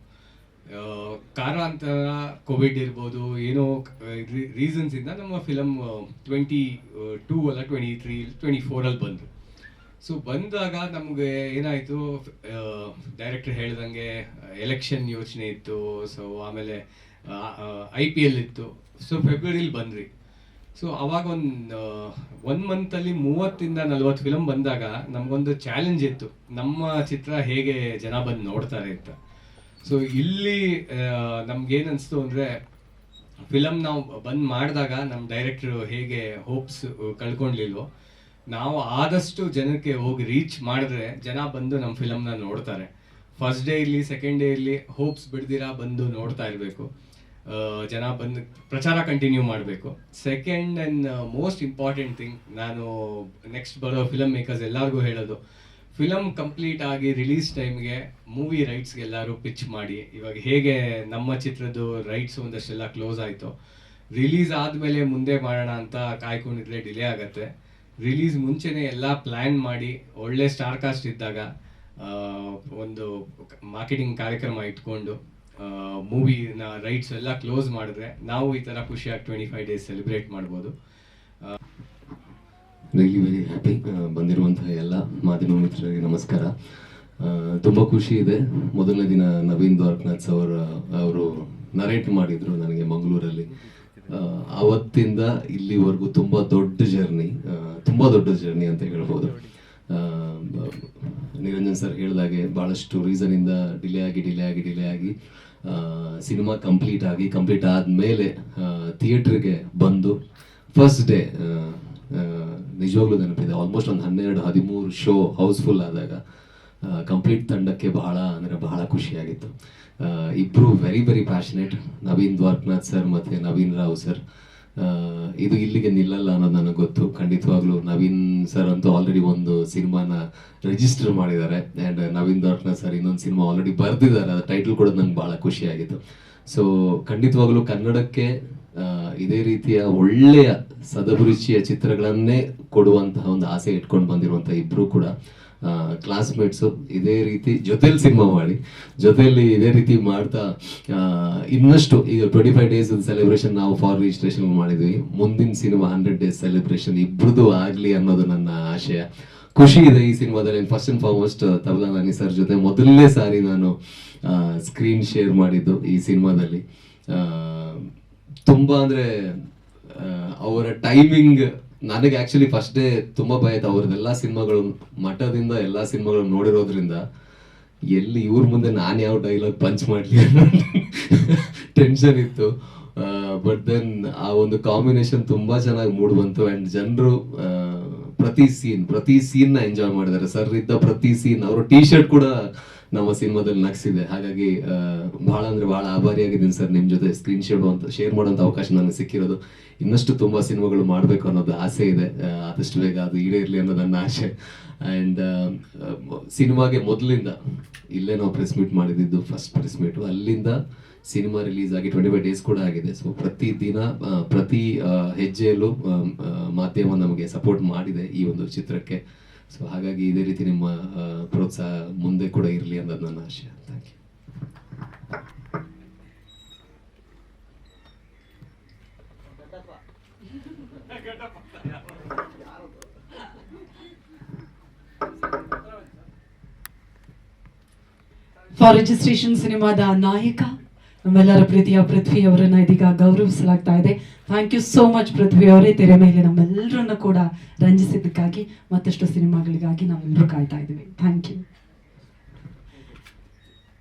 ಕಾರಣಾಂತರ ಕೋವಿಡ್ ಇರ್ಬೋದು, ಏನೋ ರೀಸನ್ಸಿಂದ ನಮ್ಮ ಫಿಲಮ್ 22 ಅಲ್ಲ 23, 24 ಬಂತು. ಸೊ ಬಂದಾಗ ನಮಗೆ ಏನಾಯಿತು, ಡೈರೆಕ್ಟರ್ ಹೇಳ್ದಂಗೆ ಎಲೆಕ್ಷನ್ ಯೋಚನೆ ಇತ್ತು. ಸೊ ಆಮೇಲೆ IPL ಇತ್ತು. ಸೊ ಫೆಬ್ರವರಿಲಿ ಬಂದ್ರಿ. ಸೊ ಅವಾಗ ಒಂದು ಮಂತಲ್ಲಿ 30-40 ಫಿಲಮ್ ಬಂದಾಗ ನಮಗೊಂದು ಚಾಲೆಂಜ್ ಇತ್ತು, ನಮ್ಮ ಚಿತ್ರ ಹೇಗೆ ಜನ ಬಂದು ನೋಡ್ತಾರೆ ಅಂತ. ಸೊ ಇಲ್ಲಿ ನಮ್ಗೇನು ಅನಿಸ್ತು ಅಂದರೆ, ಫಿಲಮ್ ನಾವು ಬಂದ್ ಮಾಡಿದಾಗ ನಮ್ಮ ಡೈರೆಕ್ಟ್ರು ಹೇಗೆ ಹೋಪ್ಸ್ ಕಳ್ಕೊಂಡ್ಲಿಲ್ವೋ, ನಾವು ಆದಷ್ಟು ಜನಕ್ಕೆ ಹೋಗಿ ರೀಚ್ ಮಾಡಿದ್ರೆ ಜನ ಬಂದು ನಮ್ಮ ಫಿಲಮ್ನ ನೋಡ್ತಾರೆ. ಫಸ್ಟ್ ಡೇ ಇರಲಿ, ಸೆಕೆಂಡ್ ಡೇ ಇರಲಿ, ಹೋಪ್ಸ್ ಬಿಡ್ದಿರಾ ಬಂದು ನೋಡ್ತಾ ಇರಬೇಕು. ಜನ ಬಂದು ಪ್ರಚಾರ ಕಂಟಿನ್ಯೂ ಮಾಡಬೇಕು. Second and most important thing, ನಾನು ನೆಕ್ಸ್ಟ್ ಬರೋ ಫಿಲಮ್ ಮೇಕರ್ಸ್ ಎಲ್ಲರಿಗೂ ಹೇಳೋದು, ಫಿಲಮ್ ಕಂಪ್ಲೀಟ್ ಆಗಿ ರಿಲೀಸ್ ಟೈಮ್ಗೆ ಮೂವಿ ರೈಟ್ಸ್ಗೆ ಎಲ್ಲರೂ ಪಿಚ್ ಮಾಡಿ. ಇವಾಗ ಹೇಗೆ ನಮ್ಮ ಚಿತ್ರದ್ದು ರೈಟ್ಸ್ ಒಂದಷ್ಟೆಲ್ಲ ಕ್ಲೋಸ್ ಆಯಿತು, ರಿಲೀಸ್ ಆದಮೇಲೆ ಮುಂದೆ ಮಾಡೋಣ ಅಂತ ಕಾಯ್ಕೊಂಡಿದ್ರೆ ಡಿಲೇ ಆಗುತ್ತೆ. ರಿಲೀಸ್ ಮುಂಚೆನೇ ಎಲ್ಲ ಪ್ಲ್ಯಾನ್ ಮಾಡಿ ಒಳ್ಳೆ ಸ್ಟಾರ್ ಕಾಸ್ಟ್ ಇದ್ದಾಗ ಒಂದು ಮಾರ್ಕೆಟಿಂಗ್ ಕಾರ್ಯಕ್ರಮ ಇಟ್ಕೊಂಡು ಮೂವಿನ ರೈಟ್ಸ್ ಎಲ್ಲ ಕ್ಲೋಸ್ ಮಾಡಿದ್ರೆ ನಾವು ಈ ಥರ ಖುಷಿಯಾಗಿ 25 days ಸೆಲೆಬ್ರೇಟ್ ಮಾಡ್ಬೋದು. Really very happy. ಬಂದಿರುವಂತಹ ಎಲ್ಲ ಮಾಧ್ಯಮ ಮಿತ್ರರಿಗೆ ನಮಸ್ಕಾರ. ತುಂಬ ಖುಷಿ ಇದೆ. ಮೊದಲನೇ ದಿನ ನವೀನ್ ದ್ವಾರಕನಾಥ್ ಅವರು ನರೇಟ್ ಮಾಡಿದ್ರು ನನಗೆ ಮಂಗಳೂರಲ್ಲಿ. ಅವತ್ತಿಂದ ಇಲ್ಲಿವರೆಗೂ ತುಂಬ ದೊಡ್ಡ ಜರ್ನಿ ಅಂತ ಹೇಳ್ಬೋದು. ನಿರಂಜನ್ ಸರ್ ಹೇಳಿದಾಗೆ ಭಾಳಷ್ಟು ರೀಸನಿಂದ ಡಿಲೇ ಆಗಿ ಸಿನಿಮಾ ಕಂಪ್ಲೀಟ್ ಆದಮೇಲೆ ಥಿಯೇಟ್ರಿಗೆ ಬಂದು ಫಸ್ಟ್ ಡೇ ನಿಜವಾಗ್ಲೂ ನೆನಪಿದೆ, ಆಲ್ಮೋಸ್ಟ್ ಒಂದು 12-13 ಶೋ ಹೌಸ್ಫುಲ್ ಆದಾಗ ಕಂಪ್ಲೀಟ್ ತಂಡಕ್ಕೆ ಬಹಳ ಖುಷಿಯಾಗಿತ್ತು. ಇಬ್ಬರು very very passionate, Naveen Dwarakanath sir ಮತ್ತು ನವೀನ್ ರಾವ್ ಸರ್. ಇದು ಇಲ್ಲಿಗೆ ನಿಲ್ಲಲ್ಲ ಅನ್ನೋದು ನನಗೆ ಗೊತ್ತು. ಖಂಡಿತವಾಗ್ಲೂ ನವೀನ್ ಸರ್ ಅಂತೂ ಆಲ್ರೆಡಿ ಒಂದು ಸಿನಿಮಾನ ರಿಜಿಸ್ಟರ್ ಮಾಡಿದ್ದಾರೆ, ಆ್ಯಂಡ್ ನವೀನ್ ದ್ವಾರಕನಾಥ್ ಸರ್ ಇನ್ನೊಂದು ಸಿನಿಮಾ ಆಲ್ರೆಡಿ ಬರೆದಿದ್ದಾರೆ. ಅದು ಟೈಟಲ್ ಕೂಡ ನಂಗೆ ಭಾಳ ಖುಷಿಯಾಗಿತ್ತು. ಸೊ ಖಂಡಿತವಾಗ್ಲೂ ಕನ್ನಡಕ್ಕೆ ಇದೇ ರೀತಿಯ ಒಳ್ಳೆಯ ಸದಭಿರುಚಿಯ ಚಿತ್ರಗಳನ್ನೇ ಕೊಡುವಂತಹ ಒಂದು ಆಸೆ ಇಟ್ಕೊಂಡು ಬಂದಿರುವಂಥ ಇಬ್ಬರು ಕೂಡ ಕ್ಲಾಸ್ಮೇಟ್ಸು. ಇದೇ ರೀತಿ ಜೊತೆಲಿ ಸಿನಿಮಾ ಮಾಡಿ ಜೊತೆಯಲ್ಲಿ ಇದೇ ರೀತಿ ಮಾಡ್ತಾ ಇನ್ನಷ್ಟು ಈಗ 25 ಡೇಸ್ ಸೆಲೆಬ್ರೇಷನ್ ನಾವು ಫಾರ್ ರಿಜಿಸ್ಟ್ರೇಷನ್ ಮಾಡಿದ್ವಿ. ಮುಂದಿನ ಸಿನಿಮಾ 100 ಡೇಸ್ ಸೆಲೆಬ್ರೇಷನ್ ಇಬ್ಬರದು ಆಗಲಿ ಅನ್ನೋದು ನನ್ನ ಆಶಯ. ಖುಷಿ ಇದೆ ಈ ಸಿನಿಮಾದಲ್ಲಿ. First and foremost tabla Nani sir ಜೊತೆ ಮೊದಲನೇ ಸಾರಿ ನಾನು ಸ್ಕ್ರೀನ್ ಶೇರ್ ಮಾಡಿದ್ದು ಈ ಸಿನಿಮಾದಲ್ಲಿ. ತುಂಬ ಅಂದರೆ ಅವರ ಟೈಮಿಂಗ್ ನನಗೆ ಆ್ಯಕ್ಚುಲಿ ಫಸ್ಟ್ ಡೇ ತುಂಬ ಭಯ ಆಯ್ತು. ಅವ್ರದ್ದೆಲ್ಲ ಸಿನಿಮಾಗಳು ಮಠದಿಂದ ಎಲ್ಲ ಸಿನಿಮಾಗಳು ನೋಡಿರೋದ್ರಿಂದ ಎಲ್ಲಿ ಇವ್ರ ಮುಂದೆ ನಾನು ಯಾವ ಡೈಲಾಗ್ ಪಂಚ್ ಮಾಡಲಿ ಅನ್ನೋ ಟೆನ್ಷನ್ ಇತ್ತು. ಬಟ್ ದೆನ್ ಆ ಒಂದು ಕಾಂಬಿನೇಷನ್ ತುಂಬ ಚೆನ್ನಾಗಿ ಮೂಡ್ ಬಂತು. ಆ್ಯಂಡ್ ಜನರು ಪ್ರತಿ ಸೀನ್ನ ಎಂಜಾಯ್ ಮಾಡಿದ್ದಾರೆ. ಸರ್ ಇದ್ದ ಪ್ರತಿ ಸೀನ್, ಅವರ ಟೀ ಶರ್ಟ್ ಕೂಡ ನಮ್ಮ ಸಿನಿಮಾದಲ್ಲಿ ನಗಿಸಿದೆ. ಹಾಗಾಗಿ ಭಾಳ ಆಭಾರಿಯಾಗಿದ್ದೀನಿ ಸರ್ ನಿಮ್ಮ ಜೊತೆ ಸ್ಕ್ರೀನ್ ಶೇರ್ ಮಾಡೋಂಥ ಅವಕಾಶ ನನಗೆ ಸಿಕ್ಕಿರೋದು. ಇನ್ನಷ್ಟು ತುಂಬ ಸಿನಿಮಾಗಳು ಮಾಡಬೇಕು ಅನ್ನೋದು ಆಸೆ ಇದೆ. ಆದಷ್ಟು ಬೇಗ ಅದು ಈಡೇರಲಿ ಅನ್ನೋದು ನನ್ನ ಆಸೆ. ಆ್ಯಂಡ್ ಸಿನಿಮಾಗೆ ಮೊದಲಿಂದ ಇಲ್ಲೇ ನಾವು ಪ್ರೆಸ್ ಮೀಟ್ ಮಾಡಿದ್ದು, ಫಸ್ಟ್ ಪ್ರೆಸ್ ಮೀಟು. ಅಲ್ಲಿಂದ ಸಿನಿಮಾ ರಿಲೀಸ್ ಆಗಿ 25 ಡೇಸ್ ಕೂಡ ಆಗಿದೆ. ಸೊ ಪ್ರತಿ ದಿನ ಪ್ರತಿ ಹೆಜ್ಜೆಯಲ್ಲೂ ಮಾಧ್ಯಮ ನಮಗೆ ಸಪೋರ್ಟ್ ಮಾಡಿದೆ ಈ ಒಂದು ಚಿತ್ರಕ್ಕೆ. ಸೊ ಹಾಗಾಗಿ ಇದೇ ರೀತಿ ನಿಮ್ಮ ಪ್ರೋತ್ಸಾಹ ಮುಂದೆ ಕೂಡ ಇರಲಿ ಅನ್ನೋದು ನನ್ನ ಆಶಯ. Thank you. ಫಾರ್ ರಿಜಿಸ್ಟ್ರೇಷನ್ ಸಿನಿಮಾದ ನಾಯಕ ನಮ್ಮೆಲ್ಲರ ಪ್ರೀತಿಯ ಪೃಥ್ವಿ ಅವರನ್ನ ಇದೀಗ ಗೌರವಿಸಲಾಗ್ತಾ ಇದೆ. ಥ್ಯಾಂಕ್ ಯು ಸೋ ಮಚ್ ಪೃಥ್ವಿ ಅವರೇ, ತೆರೆ ಮೇಲೆ ನಮ್ಮೆಲ್ಲರನ್ನ ಕೂಡ ರಂಜಿಸಿದ್ದಕ್ಕಾಗಿ, ಮತ್ತಷ್ಟು ಸಿನಿಮಾಗಳಿಗಾಗಿ ನಾವೆಲ್ಲರೂ ಕಾಯ್ತಾ ಇದ್ದೀವಿ. Thank you.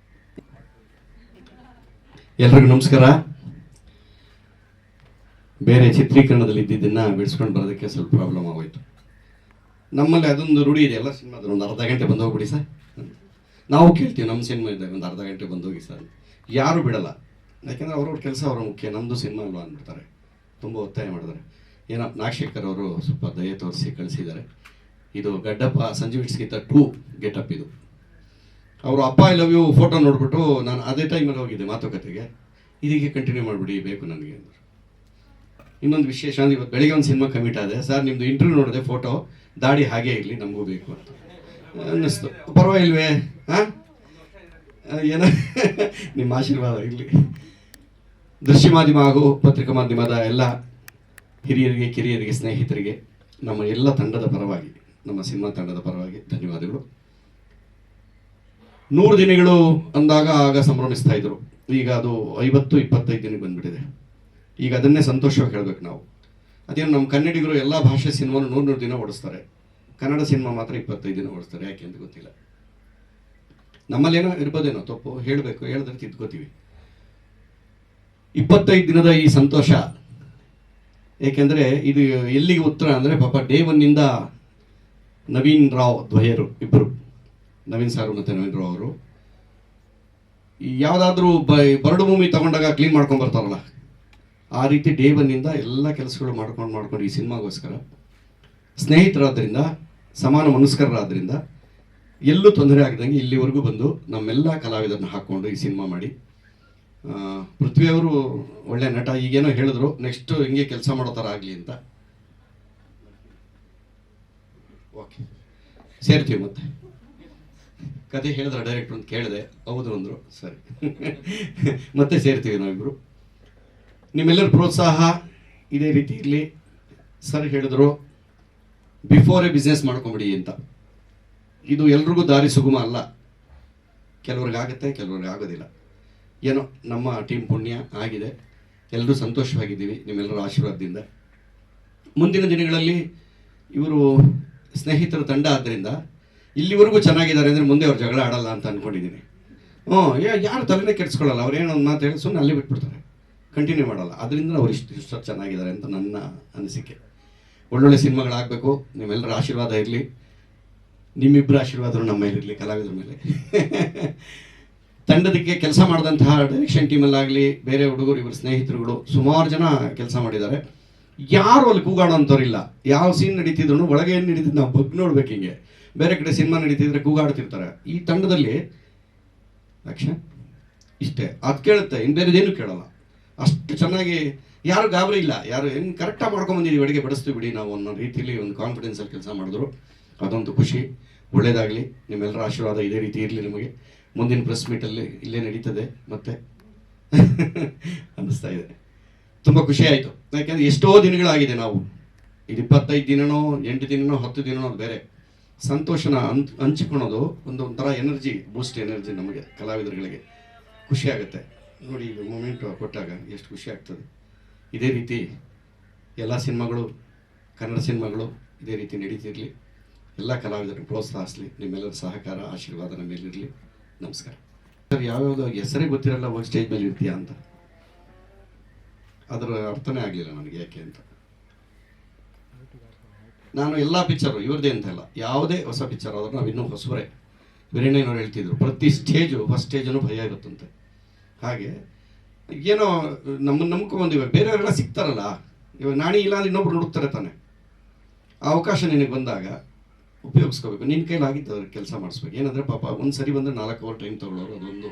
ಎಲ್ರಿಗೂ ನಮಸ್ಕಾರ. ಬೇರೆ ಚಿತ್ರೀಕರಣದಲ್ಲಿ ಇದ್ದಿದ್ದನ್ನು ಬಿಡಿಸ್ಕೊಂಡು ಬರೋದಕ್ಕೆ ಸ್ವಲ್ಪ ಪ್ರಾಬ್ಲಮ್ ಆಗೋಯ್ತು. ನಮ್ಮಲ್ಲಿ ಅದೊಂದು ರೂಢಿ ಇದೆ, ಎಲ್ಲ ಸಿನಿಮಾದಲ್ಲಿ ಒಂದು ಅರ್ಧ ಗಂಟೆ ಬಂದು ಹೋಗ್ಬಿಡಿ ಸರ್. ನಾವು ಕೇಳ್ತೀವಿ ನಮ್ಮ ಸಿನಿಮಾ ಇದ್ದಾಗ ಒಂದು ಅರ್ಧ ಗಂಟೆ ಬಂದೋಗಿ ಸರ್, ಯಾರು ಬಿಡಲ್ಲ. ಯಾಕೆಂದರೆ ಅವ್ರವ್ರ ಕೆಲಸ ಅವ್ರ ಮುಖ್ಯ, ನಮ್ಮದು ಸಿನಿಮಾ ಅಲ್ವಾ ಅಂದ್ಬಿಡ್ತಾರೆ, ತುಂಬ ಒತ್ತಾಯ ಮಾಡಿದ್ದಾರೆ. ಏನೋ ನಾಗಶೇಖರ್ ಅವರು ಸ್ವಲ್ಪ ದಯೆ ತೋರಿಸಿ ಕಳಿಸಿದ್ದಾರೆ. ಇದು ಗಡ್ಡಪ್ಪ ಸಂಜೀವ್ ಇಟ್ಸ್ಗಿಂತ 2 ಗೆಟಪ್ ಇದು. ಅವರು ಅಪ್ಪ ಐ ಲವ್ ಯು ಫೋಟೋ ನೋಡ್ಬಿಟ್ಟು ನಾನು ಅದೇ ಟೈಮಲ್ಲಿ ಹೋಗಿದ್ದೆ ಮಾತುಕತೆಗೆ, ಇದೀಗೆ ಕಂಟಿನ್ಯೂ ಮಾಡಿಬಿಡಿ ಬೇಕು ನನಗೆ ಅಂದರು. ಇನ್ನೊಂದು ವಿಶೇಷ ಅಂದರೆ ಇವತ್ತು ಬೆಳಿಗ್ಗೆ ಒಂದು ಸಿನಿಮಾ ಕಮಿಟ್ ಆದೆ ಸರ್, ನಿಮ್ಮದು ಇಂಟರ್ವ್ಯೂ ನೋಡಿದೆ, ಫೋಟೋ ದಾಡಿ ಹಾಗೇ ಇರಲಿ ನಮಗೂ ಬೇಕು ಅಂತ ಅನ್ನಿಸ್ತು. ಪರವಾಗಿಲ್ವೇ? ಹಾಂ, ಏನೋ ನಿಮ್ಮ ಆಶೀರ್ವಾದ ಇರಲಿ. ದೃಶ್ಯ ಮಾಧ್ಯಮ ಹಾಗೂ ಪತ್ರಿಕಾ ಮಾಧ್ಯಮದ ಎಲ್ಲ ಹಿರಿಯರಿಗೆ, ಕಿರಿಯರಿಗೆ, ಸ್ನೇಹಿತರಿಗೆ ನಮ್ಮ ಎಲ್ಲ ತಂಡದ ಪರವಾಗಿ, ನಮ್ಮ ಸಿನಿಮಾ ತಂಡದ ಪರವಾಗಿ ಧನ್ಯವಾದಗಳು. 100 ದಿನಗಳು ಅಂದಾಗ ಆಗ ಸಂಭ್ರಮಿಸ್ತಾ ಇದ್ರು. ಈಗ ಅದು 50-25 ದಿನಕ್ಕೆ ಬಂದ್ಬಿಟ್ಟಿದೆ. ಈಗ ಅದನ್ನೇ ಸಂತೋಷವಾಗಿ ಹೇಳಬೇಕು ನಾವು. ಅದೇನು ನಮ್ಮ ಕನ್ನಡಿಗರು ಎಲ್ಲ ಭಾಷೆ ಸಿನಿಮಾನು 100 ದಿನ ಓಡಿಸ್ತಾರೆ, ಕನ್ನಡ ಸಿನಿಮಾ ಮಾತ್ರ 25 ದಿನ ಓಡಿಸ್ತಾರೆ. ಯಾಕೆ ಅಂತ ಗೊತ್ತಿಲ್ಲ. ನಮ್ಮಲ್ಲೇನೋ ಇರ್ಬೋದೇನೋ ತಪ್ಪು, ಹೇಳಬೇಕು, ಹೇಳಿದ್ರೆ ತಿದ್ಕೋತೀವಿ. 25 ದಿನದ ಈ ಸಂತೋಷ ಏಕೆಂದರೆ ಇದು ಎಲ್ಲಿಗೆ ಉತ್ತರ ಅಂದರೆ ಪಾಪ ಡೇ 1 ನವೀನ್ ರಾವ್ ದ್ವಯರು ಇಬ್ಬರು, ನವೀನ್ ಸಾರು ಮತ್ತು ನವೀನ್ ರಾವ್ ಅವರು ಯಾವುದಾದ್ರೂ ಬರಡು ಭೂಮಿ ತಗೊಂಡಾಗ ಕ್ಲೀನ್ ಮಾಡ್ಕೊಂಡು ಬರ್ತಾರಲ್ಲ, ಆ ರೀತಿ ಡೇ 1 ಎಲ್ಲ ಕೆಲಸಗಳು ಮಾಡ್ಕೊಂಡು ಈ ಸಿನಿಮಾಗೋಸ್ಕರ ಸ್ನೇಹಿತರಾದ್ರಿಂದ, ಸಮಾನ ಮನಸ್ಕರರಾದ್ರಿಂದ ಎಲ್ಲೂ ತೊಂದರೆ ಆಗದಂಗೆ ಇಲ್ಲಿವರೆಗೂ ಬಂದು ನಮ್ಮೆಲ್ಲ ಕಲಾವಿದರನ್ನ ಹಾಕ್ಕೊಂಡು ಈ ಸಿನಿಮಾ ಮಾಡಿ. ಪೃಥ್ವಿಯವರು ಒಳ್ಳೆ ನಟ, ಈಗೇನೋ ಹೇಳಿದ್ರು ನೆಕ್ಸ್ಟ್ ಹಿಂಗೆ ಕೆಲಸ ಮಾಡೋ ಥರ ಆಗಲಿ ಅಂತ. ಓಕೆ, ಸೇರ್ತೀವಿ. ಮತ್ತೆ ಕತೆ ಹೇಳಿದ್ರೆ ಡೈರೆಕ್ಟ್ ಅಂತ ಕೇಳಿದೆ, ಹೌದು ಅಂದರು, ಸರಿ ಮತ್ತೆ ಸೇರ್ತೀವಿ ನಾವಿಬ್ಬರು. ನಿಮ್ಮೆಲ್ಲರ ಪ್ರೋತ್ಸಾಹ ಇದೇ ರೀತಿ ಇರಲಿ. ಸರ್ ಹೇಳಿದ್ರು ಬಿಫೋರೇ ಬಿಸ್ನೆಸ್ ಮಾಡ್ಕೊಂಬಿಡಿ ಅಂತ. ಇದು ಎಲ್ರಿಗೂ ದಾರಿ ಸುಗಮ ಅಲ್ಲ, ಕೆಲವ್ರಿಗೆ ಆಗುತ್ತೆ, ಕೆಲವ್ರಿಗೆ ಆಗೋದಿಲ್ಲ. ಏನೋ ನಮ್ಮ ಟೀಮ್ ಪುಣ್ಯ ಆಗಿದೆ, ಎಲ್ಲರೂ ಸಂತೋಷವಾಗಿದ್ದೀವಿ ನಿಮ್ಮೆಲ್ಲರ ಆಶೀರ್ವಾದದಿಂದ. ಮುಂದಿನ ದಿನಗಳಲ್ಲಿ ಇವರು ಸ್ನೇಹಿತರ ತಂಡ ಆದ್ದರಿಂದ ಇಲ್ಲಿವರೆಗೂ ಚೆನ್ನಾಗಿದ್ದಾರೆ ಅಂದರೆ ಮುಂದೆ ಅವ್ರು ಜಗಳ ಆಡಲ್ಲ ಅಂತ ಅಂದ್ಕೊಂಡಿದ್ದೀನಿ. ಯಾರು ತಲೆನೇ ಕೆಡಿಸ್ಕೊಳ್ಳಲ್ಲ, ಅವ್ರೇನೋ ಒಂದು ಮಾತು ಹೇಳಿ ಸುಮ್ಮನೆ ಅಲ್ಲೇ ಬಿಟ್ಬಿಡ್ತಾರೆ, ಕಂಟಿನ್ಯೂ ಮಾಡಲ್ಲ. ಅದರಿಂದ ಅವ್ರು ಇಷ್ಟು ಚೆನ್ನಾಗಿದ್ದಾರೆ ಅಂತ ನನ್ನ ಅನಿಸಿಕೆ. ಒಳ್ಳೊಳ್ಳೆ ಸಿನಿಮಾಗಳಾಗಬೇಕು, ನಿಮ್ಮೆಲ್ಲರ ಆಶೀರ್ವಾದ ಇರಲಿ, ನಿಮ್ಮಿಬ್ಬರ ಆಶೀರ್ವಾದರು ನಮ್ಮ ಮೇಲೆ ಇರಲಿ, ಕಲಾವಿದರ ಮೇಲೆ. ತಂಡದಕ್ಕೆ ಕೆಲಸ ಮಾಡಿದಂತಹ ಡೈರೆಕ್ಷನ್ ಟೀಮಲ್ಲಾಗಲಿ, ಬೇರೆ ಹುಡುಗರು, ಇವ್ರ ಸ್ನೇಹಿತರುಗಳು ಸುಮಾರು ಜನ ಕೆಲಸ ಮಾಡಿದ್ದಾರೆ. ಯಾರು ಅಲ್ಲಿ ಕೂಗಾಡೋಂಥವ್ರಿಲ್ಲ. ಯಾವ ಸೀನ್ ನಡೀತಿದ್ರು ಒಳಗೆ ಏನು ನಡೀತಿದ್ದು ನಾವು ಬಗ್ಗೆ ನೋಡ್ಬೇಕು. ಹಿಂಗೆ ಬೇರೆ ಕಡೆ ಸಿನಿಮಾ ನಡೀತಿದ್ರೆ ಕೂಗಾಡ್ತಿರ್ತಾರೆ. ಈ ತಂಡದಲ್ಲಿ ಆಕ್ಷನ್ ಇಷ್ಟೇ, ಅದು ಕೇಳುತ್ತೆ, ಇನ್ನು ಬೇರೆದೇನು ಕೇಳಲ್ಲ. ಅಷ್ಟು ಚೆನ್ನಾಗಿ ಯಾರು ಗಾಬರಿ ಇಲ್ಲ, ಯಾರು ಹೆಂಗೆ ಕರೆಕ್ಟಾಗಿ ಮಾಡ್ಕೊಂಬಂದಿದ್ದೀವಿ, ಅಡುಗೆ ಬಡಿಸ್ತೀವಿ ಬಿಡಿ ನಾವು ಅನ್ನೋ ರೀತಿಯಲ್ಲಿ ಒಂದು ಕಾನ್ಫಿಡೆನ್ಸಲ್ಲಿ ಕೆಲಸ ಮಾಡಿದ್ರು. ಅದೊಂದು ಖುಷಿ. ಒಳ್ಳೆಯದಾಗಲಿ, ನಿಮ್ಮೆಲ್ಲರ ಆಶೀರ್ವಾದ ಇದೇ ರೀತಿ ಇರಲಿ ನಿಮಗೆ. ಮುಂದಿನ ಪ್ರೆಸ್ ಮೀಟಲ್ಲಿ ಇಲ್ಲೇ ನಡೀತದೆ ಮತ್ತೆ ಅನ್ನಿಸ್ತಾ ಇದೆ. ತುಂಬ ಖುಷಿ ಆಯಿತು, ಯಾಕೆಂದರೆ ಎಷ್ಟೋ ದಿನಗಳಾಗಿದೆ ನಾವು ಇದು 25 ದಿನನೋ 8 ದಿನನೋ 10 ದಿನನೋ ಅದು ಬೇರೆ. ಸಂತೋಷನ ಹಂಚಿಕೊಳ್ಳೋದು ಒಂಥರ ಎನರ್ಜಿ, ಬೂಸ್ಟ್ ಎನರ್ಜಿ ನಮಗೆ ಕಲಾವಿದರುಗಳಿಗೆ. ಖುಷಿ ಆಗುತ್ತೆ ನೋಡಿ, ಈಗ ಮೂಮೆಂಟ್ ಕೊಟ್ಟಾಗ ಎಷ್ಟು ಖುಷಿ ಆಗ್ತದೆ. ಇದೇ ರೀತಿ ಎಲ್ಲ ಸಿನಿಮಾಗಳು, ಕನ್ನಡ ಸಿನಿಮಾಗಳು ಇದೇ ರೀತಿ ನಡೀತಿರಲಿ. ಎಲ್ಲ ಕಲಾವಿದರು ಪ್ರೋತ್ಸಾಹಿಸಲಿ. ನಿಮ್ಮೆಲ್ಲರ ಸಹಕಾರ ಆಶೀರ್ವಾದ ನಮ್ಮ ಮೇಲಿರಲಿ. ನಮಸ್ಕಾರ ಸರ್. ಯಾವ್ಯಾವುದು ಹೆಸರೇ ಗೊತ್ತಿರಲ್ಲ, ಹೋಗಿ ಸ್ಟೇಜ್ ಮೇಲೆ ಇರ್ತೀಯಾ ಅಂತ, ಅದರ ಅರ್ಥನೇ ಆಗಲಿಲ್ಲ ನನಗೆ ಯಾಕೆ ಅಂತ. ನಾನು ಎಲ್ಲ ಪಿಕ್ಚರು ಇವ್ರದ್ದೇ ಅಂತ ಇಲ್ಲ, ಯಾವುದೇ ಹೊಸ ಪಿಕ್ಚರ್ ಆದರೂ ನಾವು ಇನ್ನೂ ಹೊಸಬರೇ. ವೀರಣ್ಣಯ್ಯನವ್ರು ಹೇಳ್ತಿದ್ರು, ಪ್ರತಿ ಸ್ಟೇಜು ಫಸ್ಟ್ ಸ್ಟೇಜನ್ನು ಭಯ ಇರುತ್ತಂತೆ. ಹಾಗೆ ಏನೋ ನಮ್ಮನ್ನು ನಂಬ್ಕೊಂಬಂದಿವೆ. ಬೇರೆಯವರೆಲ್ಲ ಸಿಗ್ತಾರಲ್ಲ, ಇವಾಗ ನಾಣಿ ಇಲ್ಲ ಅಂದ್ರೆ ಇನ್ನೊಬ್ರು ಹುಡುಕ್ತಾರೆ ತಾನೆ. ಆ ಅವಕಾಶ ನಿನಗೆ ಬಂದಾಗ ಉಪಯೋಗಿಸ್ಕೋಬೇಕು. ನಿನ್ನ ಕೈಲಾಗಿದ್ದು ಅವ್ರಿಗೆ ಕೆಲಸ ಮಾಡಿಸ್ಬೇಕು. ಏನಂದರೆ ಪಾಪ ಒಂದು ಸರಿ ಬಂದರೆ 4 ಅವರ್ ಟೈಮ್ ತೊಗೊಳ್ಳೋರು, ಅದೊಂದು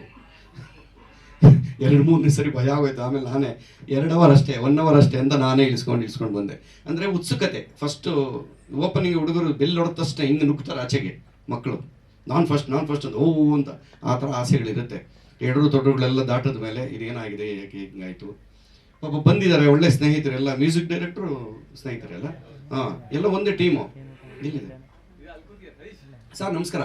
2-3 ಸರಿ ಭಯ ಆಗೋಯ್ತು. ಆಮೇಲೆ ನಾನೇ 2 ಅವರ್ ಅಷ್ಟೇ, 1 ಅವರ್ ಅಷ್ಟೇ ಅಂತ ನಾನೇ ಇಳಿಸ್ಕೊಂಡು ಬಂದೆ. ಅಂದರೆ ಉತ್ಸುಕತೆ. ಫಸ್ಟು ಓಪನಿಂಗ್ ಹುಡುಗರು ಬೆಲ್ ಹೊಡೆದ ತಕ್ಷಣ ಹಿಂಗೆ ನುಗ್ತಾರೆ ಆಚೆಗೆ ಮಕ್ಕಳು, ನಾನು ಫಸ್ಟ್ ಅಂತ ಓ ಅಂತ ಆ ಥರ ಆಸೆಗಳಿರುತ್ತೆ. ಎಡರು ತೊಡರುಗಳೆಲ್ಲ ದಾಟದ ಮೇಲೆ ಇದೇನಾಗಿದೆ, ಯಾಕೆ ಹಿಂಗಾಯಿತು. ಪಾಪ ಬಂದಿದ್ದಾರೆ ಒಳ್ಳೆ ಸ್ನೇಹಿತರೆಲ್ಲ, ಮ್ಯೂಸಿಕ್ ಡೈರೆಕ್ಟ್ರು ಸ್ನೇಹಿತರೆಲ್ಲ, ಎಲ್ಲ ಒಂದೇ ಟೀಮು. ಇಲ್ಲಿದೆ ಸರ್, ನಮಸ್ಕಾರ.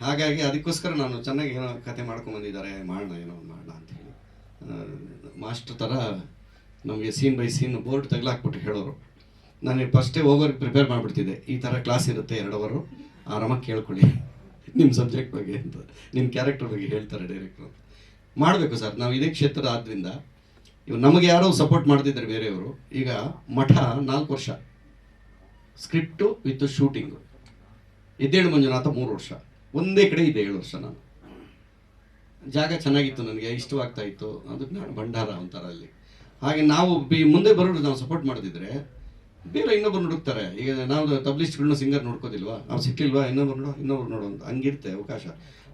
ಹಾಗಾಗಿ ಅದಕ್ಕೋಸ್ಕರ ನಾನು ಚೆನ್ನಾಗಿ ಏನೋ ಕತೆ ಮಾಡ್ಕೊಂಬಂದಿದ್ದಾರೆ, ಮಾಡೋಣ ಅಂತ ಹೇಳಿ. ಮಾಸ್ಟರ್ ಥರ ನಮಗೆ ಸೀನ್ ಬೈ ಸೀನ್ ಬೋರ್ಡ್ ತಗಲಾಕ್ಬಿಟ್ಟು ಹೇಳೋರು. ನಾನು ಫಸ್ಟೇ ಹೋಗೋರಿಗೆ ಪ್ರಿಪೇರ್ ಮಾಡಿಬಿಡ್ತಿದ್ದೆ, ಈ ಥರ ಕ್ಲಾಸ್ ಇರುತ್ತೆ 2 ಅವರು, ಆರಾಮಾಗಿ ಕೇಳ್ಕೊಳ್ಳಿ ನಿಮ್ಮ ಸಬ್ಜೆಕ್ಟ್ ಬಗ್ಗೆ ಅಂತ, ನಿಮ್ಮ ಕ್ಯಾರೆಕ್ಟರ್ ಬಗ್ಗೆ ಹೇಳ್ತಾರೆ ಡೈರೆಕ್ಟ್ರು. ಮಾಡಬೇಕು ಸರ್, ನಾವು ಇದೇ ಕ್ಷೇತ್ರ ಆದ್ದರಿಂದ. ಇವು ನಮಗೆ ಯಾರೋ ಸಪೋರ್ಟ್ ಮಾಡ್ತಿದ್ದಾರೆ ಬೇರೆಯವರು. ಈಗ ಮಠ 4 ವರ್ಷ, ಸ್ಕ್ರಿಪ್ಟು ವಿತ್ ಶೂಟಿಂಗು. ಎದ್ದೇಳು ಮಂಜುನಾಥ 3 ವರ್ಷ, ಒಂದೇ ಕಡೆ ಇದೆ 7 ವರ್ಷ. ನಾನು ಜಾಗ ಚೆನ್ನಾಗಿತ್ತು, ನನಗೆ ಇಷ್ಟವಾಗ್ತಾ ಇತ್ತು, ಅದಕ್ಕೆ ನಾನು ಭಂಡಾರ ಒಂಥರ ಅಲ್ಲಿ. ಹಾಗೆ ನಾವು ಮುಂದೆ ಬರೋರು ನಾವು ಸಪೋರ್ಟ್ ಮಾಡಿದ್ರೆ ಬೇರೆ ಇನ್ನೊಬ್ರು ಹುಡುಕ್ತಾರೆ. ಈಗ ನಾವು ತಬ್ಲಿಸ್ಟ್ಗಳನ್ನ ಸಿಂಗರ್ ನೋಡ್ಕೋದಿಲ್ವಾ, ನಾವು ಸಿಕ್ಕಿಲ್ವಾ, ಇನ್ನೊಬ್ರು ನೋಡೋ ಅಂತ ಹಂಗಿರುತ್ತೆ ಅವಕಾಶ.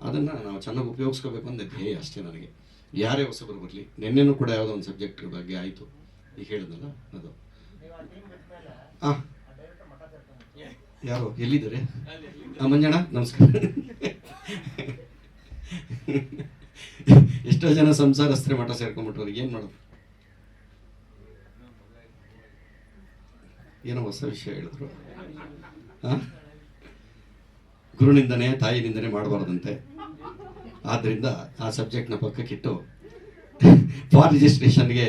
ಅದನ್ನು ನಾವು ಚೆನ್ನಾಗಿ ಉಪಯೋಗಿಸ್ಕೋಬೇಕು ಅಂತ ಧ್ಯೇಯ ಅಷ್ಟೇ ನನಗೆ. ಯಾರೇ ಹೊಸಬರು ಬರಲಿ. ನಿನ್ನೆನೂ ಕೂಡ ಯಾವುದೋ ಒಂದು ಸಬ್ಜೆಕ್ಟ್ ಬಗ್ಗೆ ಆಯಿತು, ಈಗ ಹೇಳಿದ್ನಲ್ಲ ಅದು. ಯಾರು ಎಲ್ಲಿದ್ದಾರೆ? ಮಂಜಣ್ಣ ನಮಸ್ಕಾರ. ಎಷ್ಟೋ ಜನ ಸಂಸಾರಸ್ತ್ರೆ ಮಠ ಸೇರ್ಕೊಂಡ್ಬಿಟ್ರು, ಅವ್ರಿಗೆ ಏನು ಮಾಡೋದು? ಏನೋ ಹೊಸ ವಿಷಯ ಹೇಳಿದ್ರು. ಗುರುನಿಂದನೇ ತಾಯಿನಿಂದನೇ ಮಾಡಬಾರ್ದಂತೆ. ಆದ್ದರಿಂದ ಆ ಸಬ್ಜೆಕ್ಟ್ನ ಪಕ್ಕಕ್ಕಿಟ್ಟು ಫಾರ್ ರಿಜಿಸ್ಟ್ರೇಷನ್ಗೆ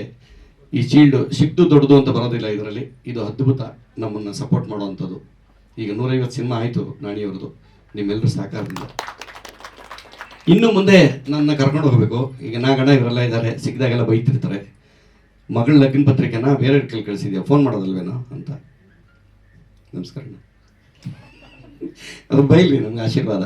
ಈ ಶೀಲ್ಡು ಸಿಕ್ತು ದೊಡ್ಡದು ಅಂತ ಬರೋದಿಲ್ಲ ಇದರಲ್ಲಿ. ಇದು ಅದ್ಭುತ, ನಮ್ಮನ್ನು ಸಪೋರ್ಟ್ ಮಾಡುವಂಥದ್ದು. ಈಗ 150 ಸಿನಿಮಾ ಆಯಿತು ನಾಣಿಯವ್ರದ್ದು, ನಿಮ್ಮೆಲ್ಲರೂ ಸಹಕಾರದಿಂದ. ಇನ್ನು ಮುಂದೆ ನನ್ನ ಕರ್ಕೊಂಡು ಹೋಗಬೇಕು. ಈಗ ಗಣ ಇವರೆಲ್ಲ ಇದ್ದಾರೆ, ಸಿಕ್ಕಿದಾಗೆಲ್ಲ ಬೈತಿರ್ತಾರೆ, ಮಗಳ ಲಗ್ನ ಪತ್ರಿಕೆನ ಬೇರೆ ಕೈಲಿ ಕಳಿಸಿದ್ಯಾ, ಫೋನ್ ಮಾಡೋದಲ್ವೇನೋ ಅಂತ. ನಮಸ್ಕಾರ. ಅದು ಬೈಲಿ ನಮ್ಗೆ ಆಶೀರ್ವಾದ.